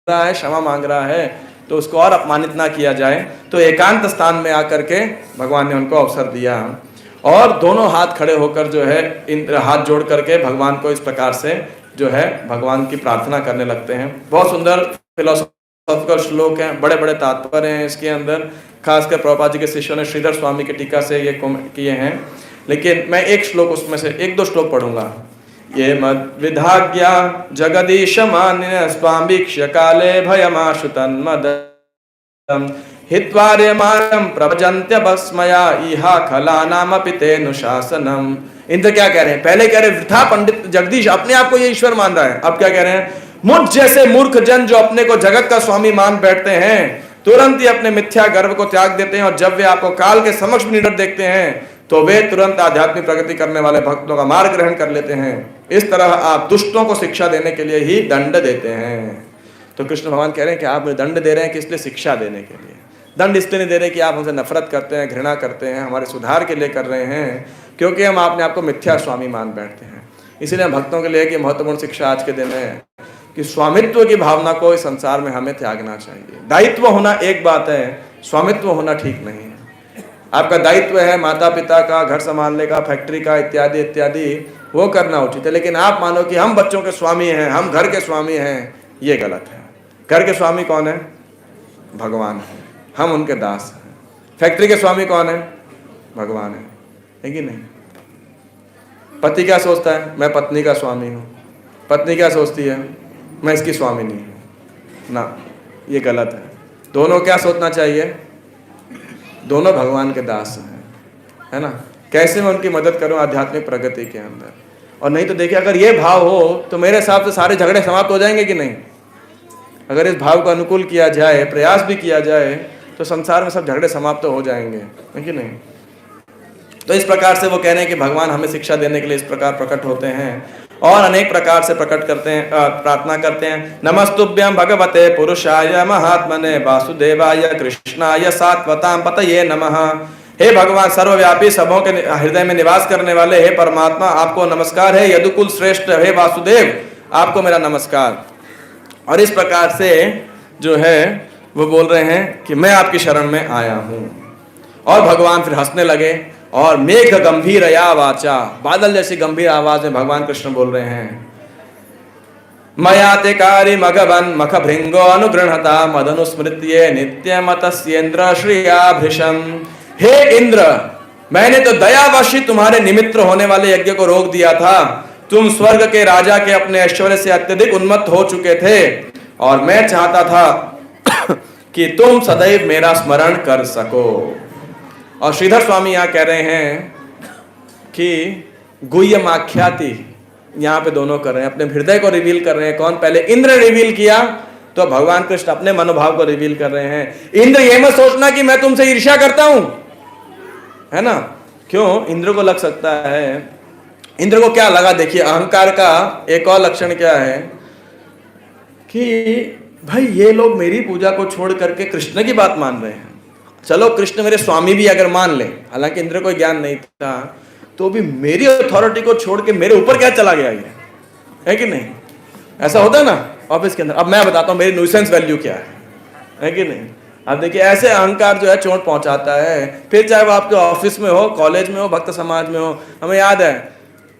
Speaker 1: रहा है, क्षमा मांग रहा है, तो उसको और अपमानित ना किया जाए। तो एकांत स्थान में आकर के भगवान ने उनको अवसर दिया, और दोनों हाथ खड़े होकर जो है इंद्र हाथ जोड़ करके भगवान को इस प्रकार से जो है भगवान की प्रार्थना करने लगते हैं। बहुत सुंदर फिलोसॉफिकल श्लोक हैं, बड़े बड़े तात्पर्य हैं इसके अंदर, खासकर प्रभुपाद जी के शिष्यों ने श्रीधर स्वामी की टीका से ये किए हैं। लेकिन मैं एक श्लोक उसमें से 1-2 श्लोक पढ़ूंगा। ये मद विधाज्ञा जगदीश मान्य स्वामीक्ष्य काले भयमाशु तन्मदम् हित्वार्यमाणं प्रभजन्त्य भस्मया इहा खलानामपि तेनुशासनम्। इंद्र क्या कह रहे हैं, पहले कह रहे वृथा पंडित जगदीश अपने आप को ये ईश्वर मान रहा है, अब क्या कह रहे हैं, मुझ जैसे मूर्ख जन जो अपने को जगत का स्वामी मान बैठते हैं, तुरंत ही अपने मिथ्या गर्व को त्याग देते हैं, और जब वे आपको काल के समक्ष निडर देखते हैं तो वे तुरंत आध्यात्मिक प्रगति करने वाले भक्तों का मार्ग ग्रहण कर लेते हैं। इस तरह आप दुष्टों को शिक्षा देने के लिए ही दंड देते हैं। तो कृष्ण भगवान कह रहे हैं कि आप दंड दे रहे हैं किस लिए, शिक्षा देने के लिए। दंड इसलिए नहीं दे रहे कि आप हमसे नफरत करते हैं, घृणा करते हैं, हमारे सुधार के लिए कर रहे हैं, क्योंकि हम अपने आप को मिथ्या स्वामी मान बैठते हैं। इसीलिए भक्तों के लिए कि महत्वपूर्ण शिक्षा आज के दिन है कि स्वामित्व की भावना को इस संसार में हमें त्यागना चाहिए। दायित्व होना एक बात है, स्वामित्व होना ठीक नहीं है। आपका दायित्व है माता पिता का, घर संभालने का, फैक्ट्री का, इत्यादि इत्यादि, वो करना उचित है, लेकिन आप मानो कि हम बच्चों के स्वामी हैं, हम घर के स्वामी हैं, ये गलत है। घर के स्वामी कौन है, भगवान है, हम उनके दास हैं। फैक्ट्री के स्वामी कौन है, भगवान है कि नहीं। पति क्या सोचता है, मैं पत्नी का स्वामी हूँ, पत्नी क्या सोचती है, मैं इसकी स्वामी नहीं हूँ ना, ये गलत है। दोनों क्या सोचना चाहिए, दोनों भगवान के दास हैं, है ना। कैसे मैं उनकी मदद करूं आध्यात्मिक प्रगति के अंदर। और नहीं तो देखिए अगर ये भाव हो तो मेरे हिसाब से सारे झगड़े समाप्त हो जाएंगे कि नहीं। अगर इस भाव को अनुकूल किया जाए, प्रयास भी किया जाए, तो संसार में सब झगड़े समाप्त तो हो जाएंगे, है कि नहीं। तो इस प्रकार से वो कह रहे हैं कि भगवान हमें शिक्षा देने के लिए इस प्रकार प्रकट होते हैं और अनेक प्रकार से प्रकट करते हैं, प्रार्थना करते हैं। नमस्तुभ्यं भगवते पुरुषाय महात्मने वासुदेवाय कृष्णाय सात्वतां पतये नमः। हे भगवान सर्वव्यापी, सबों के हृदय में निवास करने वाले हे परमात्मा, आपको नमस्कार है। यदुकुल श्रेष्ठ हे वासुदेव, आपको मेरा नमस्कार। और इस प्रकार से जो है वो बोल रहे हैं कि मैं आपकी शरण में आया हूं। और भगवान फिर हंसने लगे और मेघ गंभीर या वाचा, बादल जैसी गंभीर आवाज में भगवान कृष्ण बोल रहे हैं, मयाते कारी मघवन मख भृंगो अनुगृहता मदनुस्मृत्ये नित्यमतस्येन्द्र श्रियाभृशम। हे इंद्र, मैंने तो दयावशी तुम्हारे निमित्त होने वाले यज्ञ को रोक दिया था। तुम स्वर्ग के राजा के अपने ऐश्वर्य से अत्यधिक उन्मत्त हो चुके थे और मैं चाहता था कि तुम सदैव मेरा स्मरण कर सको। और श्रीधर स्वामी यहाँ कह रहे हैं कि गुह्यमाख्याति यहाँ पे दोनों कर रहे हैं, अपने हृदय को रिवील कर रहे हैं। कौन, पहले इंद्र रिवील किया तो भगवान कृष्ण अपने मनोभाव को रिवील कर रहे हैं। इंद्र ये मत सोचना कि मैं तुमसे ईर्ष्या करता हूं, है ना। क्यों, इंद्र को लग सकता है इंद्र को क्या लगा, देखिए अहंकार का एक और लक्षण क्या है कि भाई ये लोग मेरी पूजा को छोड़ करके कृष्ण की बात मान रहे हैं। चलो कृष्ण मेरे स्वामी भी अगर मान ले, हालांकि इंद्र को ज्ञान नहीं था, तो भी मेरी अथॉरिटी को छोड़ के मेरे ऊपर क्या चला गया ये, है कि नहीं? ऐसा होता है ना ऑफिस के अंदर। अब मैं बताता हूं मेरी न्यूसेंस वैल्यू क्या है कि नहीं? अब देखिए ऐसे अहंकार जो है चोट पहुंचाता है। फिर चाहे वो आपके ऑफिस में हो, कॉलेज में हो, भक्त समाज में हो। हमें याद है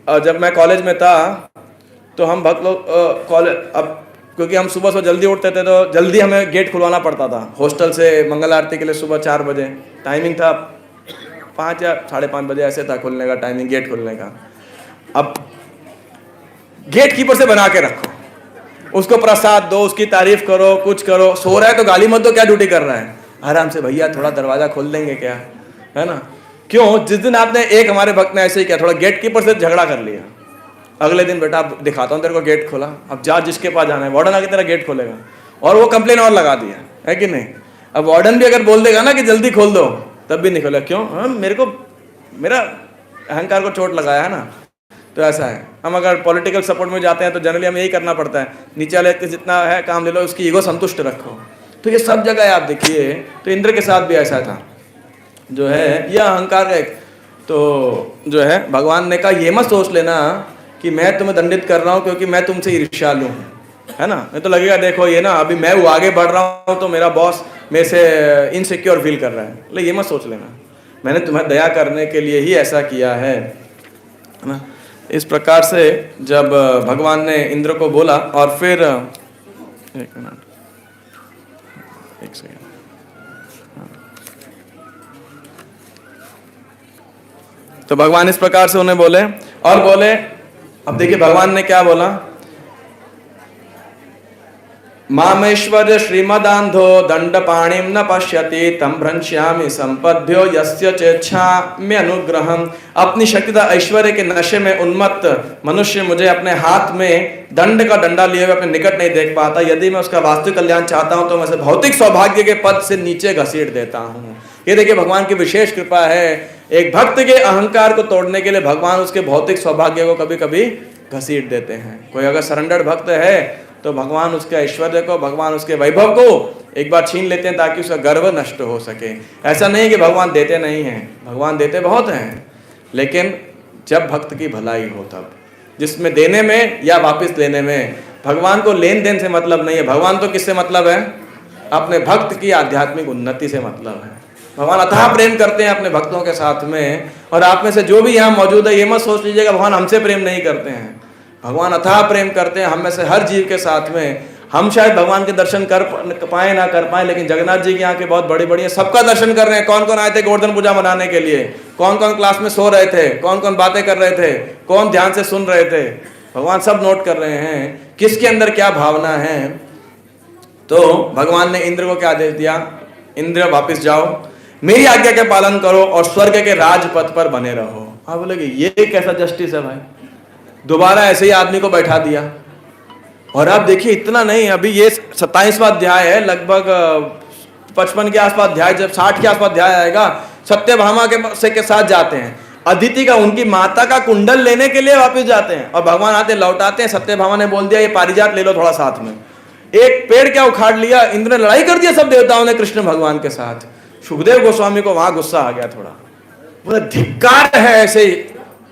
Speaker 1: जब मैं कॉलेज में था तो हम भक्त लोग कॉलेज, अब क्योंकि हम सुबह जल्दी उठते थे तो जल्दी हमें गेट खुलवाना पड़ता था हॉस्टल से मंगल आरती के लिए। सुबह 4 बजे टाइमिंग था, 5 या 5:30 बजे ऐसे था खुलने का टाइमिंग, गेट खुलने का। अब गेट कीपर से बना के रखो, उसको प्रसाद दो, उसकी तारीफ करो, कुछ करो। सो रहा है तो गाली मत दो, क्या ड्यूटी कर रहा है, आराम से भैया थोड़ा दरवाजा खोल देंगे क्या, है ना? क्यों? जिस दिन आपने, एक हमारे भक्त ने ऐसे ही किया, थोड़ा गेट कीपर से झगड़ा कर लिया। अगले दिन बेटा दिखाता हूँ तेरे को गेट खोला, अब जा जिसके पास जाना है। वार्डन आके तेरा गेट खोलेगा, और वो कंप्लेन और लगा दिया, है कि नहीं? अब वार्डन भी अगर बोल देगा ना कि जल्दी खोल दो, तब भी नहीं खोला। क्यों? मेरे को, मेरा अहंकार को चोट लगाया है ना। तो ऐसा है, हम अगर पॉलिटिकल सपोर्ट में जाते हैं तो जनरली हमें यही करना पड़ता है, नीचे वाले के जितना है काम ले लो, उसकी ईगो संतुष्ट रखो। तो ये सब जगह है, आप देखिए। तो इंद्र के साथ भी ऐसा था, जो है यह अहंकार है। तो जो है भगवान ने कहा ये मत सोच लेना कि मैं तुम्हें दंडित कर रहा हूँ क्योंकि मैं तुमसे ईर्ष्यालु हूँ, है ना? नहीं तो लगेगा देखो ये ना अभी मैं आगे बढ़ रहा हूँ तो मेरा बॉस मेरे से इनसिक्योर फील कर रहा है। ये मत सोच लेना, मैंने तुम्हें दया करने के लिए ही ऐसा किया है ना? इस प्रकार से जब भगवान ने इंद्र को बोला, और फिर एक सेकंड, तो भगवान इस प्रकार से उन्हें बोले, और बोले, अब देखिए भगवान ने क्या बोला, मामेश्वर्य श्रीमदांधो दंडपाणिम न पश्यति तम भ्रंश्यामि संपद्यो यस्य चेच्छामि अनुग्रहम। अपनी शक्ति ऐश्वर्य के नशे में उन्मत्त मनुष्य मुझे अपने हाथ में दंड का डंडा लिए हुए अपने निकट नहीं देख पाता। यदि मैं उसका वास्तविक कल्याण चाहता हूं तो मैं उसे भौतिक सौभाग्य के पद से नीचे घसीट देता हूं। ये देखिए भगवान की विशेष कृपा है। एक भक्त के अहंकार को तोड़ने के लिए भगवान उसके भौतिक सौभाग्य को कभी कभी घसीट देते हैं। कोई अगर सरेंडर्ड भक्त है तो भगवान उसके ऐश्वर्य को, भगवान उसके वैभव को एक बार छीन लेते हैं ताकि उसका गर्व नष्ट हो सके। ऐसा नहीं कि भगवान देते नहीं हैं, भगवान देते बहुत हैं, लेकिन जब भक्त की भलाई हो तब, जिसमें देने में या वापस लेने में। भगवान को लेन देन से मतलब नहीं है। भगवान तो किससे मतलब है? अपने भक्त की आध्यात्मिक उन्नति से मतलब है। भगवान अथाह प्रेम करते हैं अपने भक्तों के साथ में। और आप में से जो भी यहाँ मौजूद है ये मत सोच लीजिएगा भगवान हमसे प्रेम नहीं करते हैं। भगवान अथाह प्रेम करते हैं हम में से हर जीव के साथ में। हम शायद भगवान के दर्शन कर पाए ना कर पाए, लेकिन जगन्नाथ जी की आंखें बहुत बड़ी बड़ी हैं, सबका दर्शन कर रहे हैं। कौन कौन आए थे गोवर्धन पूजा मनाने के लिए? कौन कौन क्लास में सो रहे थे? कौन कौन बातें कर रहे थे? कौन ध्यान से सुन रहे थे? भगवान सब नोट कर रहे हैं किसके अंदर क्या भावना है। तो भगवान ने इंद्र को क्या आदेश दिया? इंद्र वापिस जाओ, मेरी आज्ञा का पालन करो और स्वर्ग के राजपथ पर बने रहो। हाँ बोले कि ये कैसा जस्टिस है भाई, दोबारा ऐसे ही आदमी को बैठा दिया। और अब देखिए इतना नहीं, अभी ये 27वां अध्याय है, लगभग 55 के आसपास अध्याय, जब 60 के आसपास अध्याय आएगा सत्यभामा के साथ जाते हैं। अदिति का, उनकी माता का कुंडल लेने के लिए वापस जाते हैं और भगवान आते लौटाते हैं। सत्यभामा ने बोल दिया ये पारिजात ले लो थोड़ा साथ में। एक पेड़ क्या उखाड़ लिया, इंद्र ने लड़ाई कर दिया सब देवताओं ने कृष्ण भगवान के साथ। सुखदेव गोस्वामी को वहां गुस्सा आ गया थोड़ा, बोले धिक्कार है ऐसे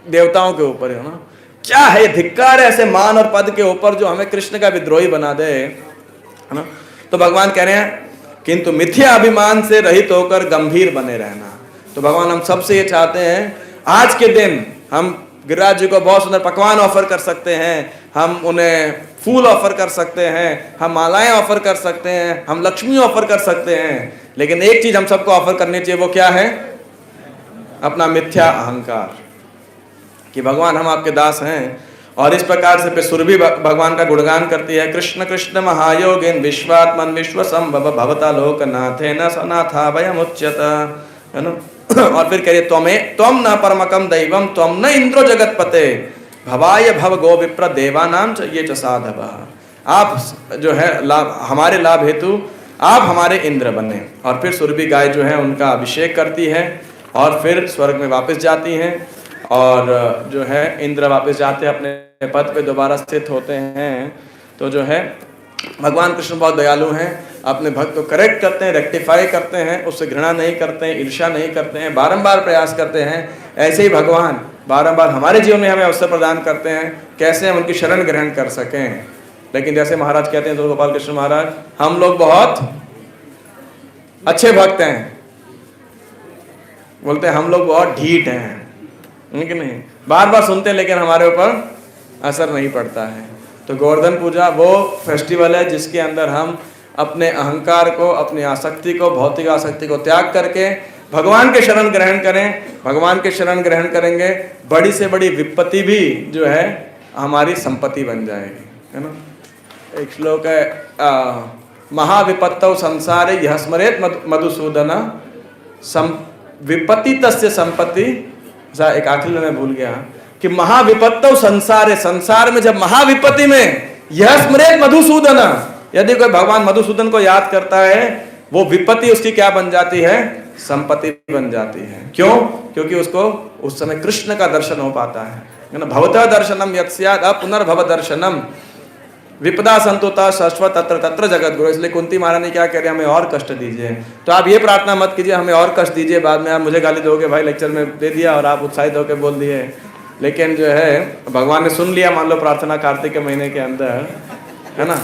Speaker 1: देवताओं के ऊपर, है ना? क्या है धिक्कार है ऐसे मान और पद के ऊपर जो हमें कृष्ण का विद्रोही बना दे, है ना? तो भगवान कह रहे हैं किंतु मिथ्या अभिमान से रहित होकर गंभीर बने रहना। तो भगवान हम सबसे ये चाहते हैं, आज के दिन हम गिरिराज जी को बहुत सुंदर पकवान ऑफर कर सकते हैं, हम उन्हें फूल ऑफर कर सकते हैं, हम मालाएं ऑफर कर सकते हैं, हम लक्ष्मी ऑफर कर सकते हैं, लेकिन एक चीज हम सबको ऑफर करनी चाहिए, वो क्या है? अपना मिथ्या अहंकार, कि भगवान हम आपके दास हैं। और इस प्रकार से सुरभि भगवान का गुणगान करती है, कृष्ण कृष्ण महायोगिन विश्वात्मन विश्वसंभव भवता लोकनाथेन सनाथा भयमुच्यत, है ना? और फिर कहिए त्वम न परमकम दैवम त्वम न इंद्रो जगतपते भवाय भव गो विप्र देवानाम च ये च साधव। आप जो है लाभ, हमारे लाभ हेतु आप हमारे इंद्र बने। और फिर सुरभि गाय जो है उनका अभिषेक करती है और फिर स्वर्ग में वापस जाती हैं। और जो है इंद्र वापस जाते हैं अपने पद पे दोबारा स्थित होते हैं, तो जो है भगवान कृष्ण बहुत दयालु हैं, अपने भक्त को करेक्ट करते हैं, रेक्टिफाई करते हैं, उससे घृणा नहीं करते हैं, ईर्ष्या नहीं करते हैं, बारंबार प्रयास करते हैं। ऐसे ही भगवान बारंबार हमारे जीवन में हमें अवसर प्रदान करते हैं कैसे हम उनकी शरण ग्रहण कर सकें। लेकिन जैसे महाराज कहते हैं, तो गोपाल कृष्ण महाराज, हम लोग बहुत अच्छे भक्त हैं, बोलते हैं हम लोग बहुत ढीठ हैं, कि नहीं, बार बार सुनते हैं लेकिन हमारे ऊपर असर नहीं पड़ता है। तो गोवर्धन पूजा वो फेस्टिवल है जिसके अंदर हम अपने अहंकार को, अपनी आसक्ति को, भौतिक आसक्ति को त्याग करके भगवान के शरण ग्रहण करें। भगवान के शरण ग्रहण करेंगे, बड़ी से बड़ी विपत्ति भी जो है हमारी संपत्ति बन जाएगी, है ना। एक श्लोक है, महाविपत्तौ संसारे यह स्मरेत मधुसूदन विपत्ति तस्य संपत्ति। एक आखिरी मैं भूल गया कि महाविपत्तौ संसारे, संसार में जब महाविपत्ति में यह स्मरेत मधुसूदन, यदि कोई भगवान मधुसूदन को याद करता है, वो विपत्ति उसकी क्या बन जाती है, संपत्ति बन जाती है। क्यों? क्योंकि उसको उस समय कृष्ण का दर्शन हो पाता है ना। भवतः दर्शनम यत् स्यात् अपुनर्भव दर्शनम विपदा संतुता शाश्वत तत्र तत्र जगत गुरु। इसलिए कुंती महारानी क्या कह रहे हैं, हमें और कष्ट दीजिए। तो आप ये प्रार्थना मत कीजिए हमें और कष्ट दीजिए, बाद में आप मुझे गाली दोगे, भाई लेक्चर में दे दिया और आप उत्साहित होकर बोल दिए। लेकिन जो है भगवान ने सुन लिया, मान लो प्रार्थना कार्तिक के महीने के अंदर, है ना,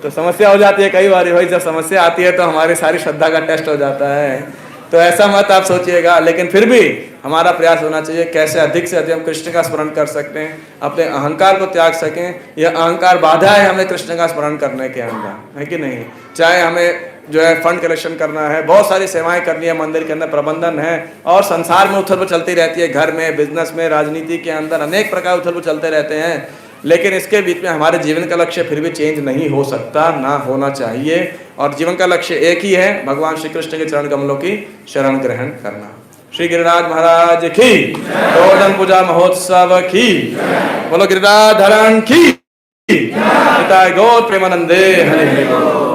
Speaker 1: तो समस्या हो जाती है कई बार। भाई जब समस्या आती है तो हमारी सारी श्रद्धा का टेस्ट हो जाता है। तो ऐसा मत आप सोचिएगा, लेकिन फिर भी हमारा प्रयास होना चाहिए कैसे अधिक से अधिक हम कृष्ण का स्मरण कर सकते हैं, अपने अहंकार को त्याग सकें। यह अहंकार बाधा है हमें कृष्ण का स्मरण करने के अंदर, है कि नहीं। चाहे हमें जो है फंड कलेक्शन करना है, बहुत सारी सेवाएं करनी है, मंदिर के अंदर प्रबंधन है, और संसार में उथल पुथल चलती रहती है, घर में, बिजनेस में, राजनीति के अंदर अनेक प्रकार उथल पुथल चलते रहते हैं। लेकिन इसके बीच में हमारे जीवन का लक्ष्य फिर भी चेंज नहीं हो सकता, ना होना चाहिए। और जीवन का लक्ष्य एक ही है, भगवान श्री कृष्ण के चरण कमलों की शरण ग्रहण करना। श्री गिरिराज महाराज की, गोवर्धन पूजा महोत्सव की, बोलो गिरिराज धरण की, पिता गौर प्रेमानंदे हरे हरे।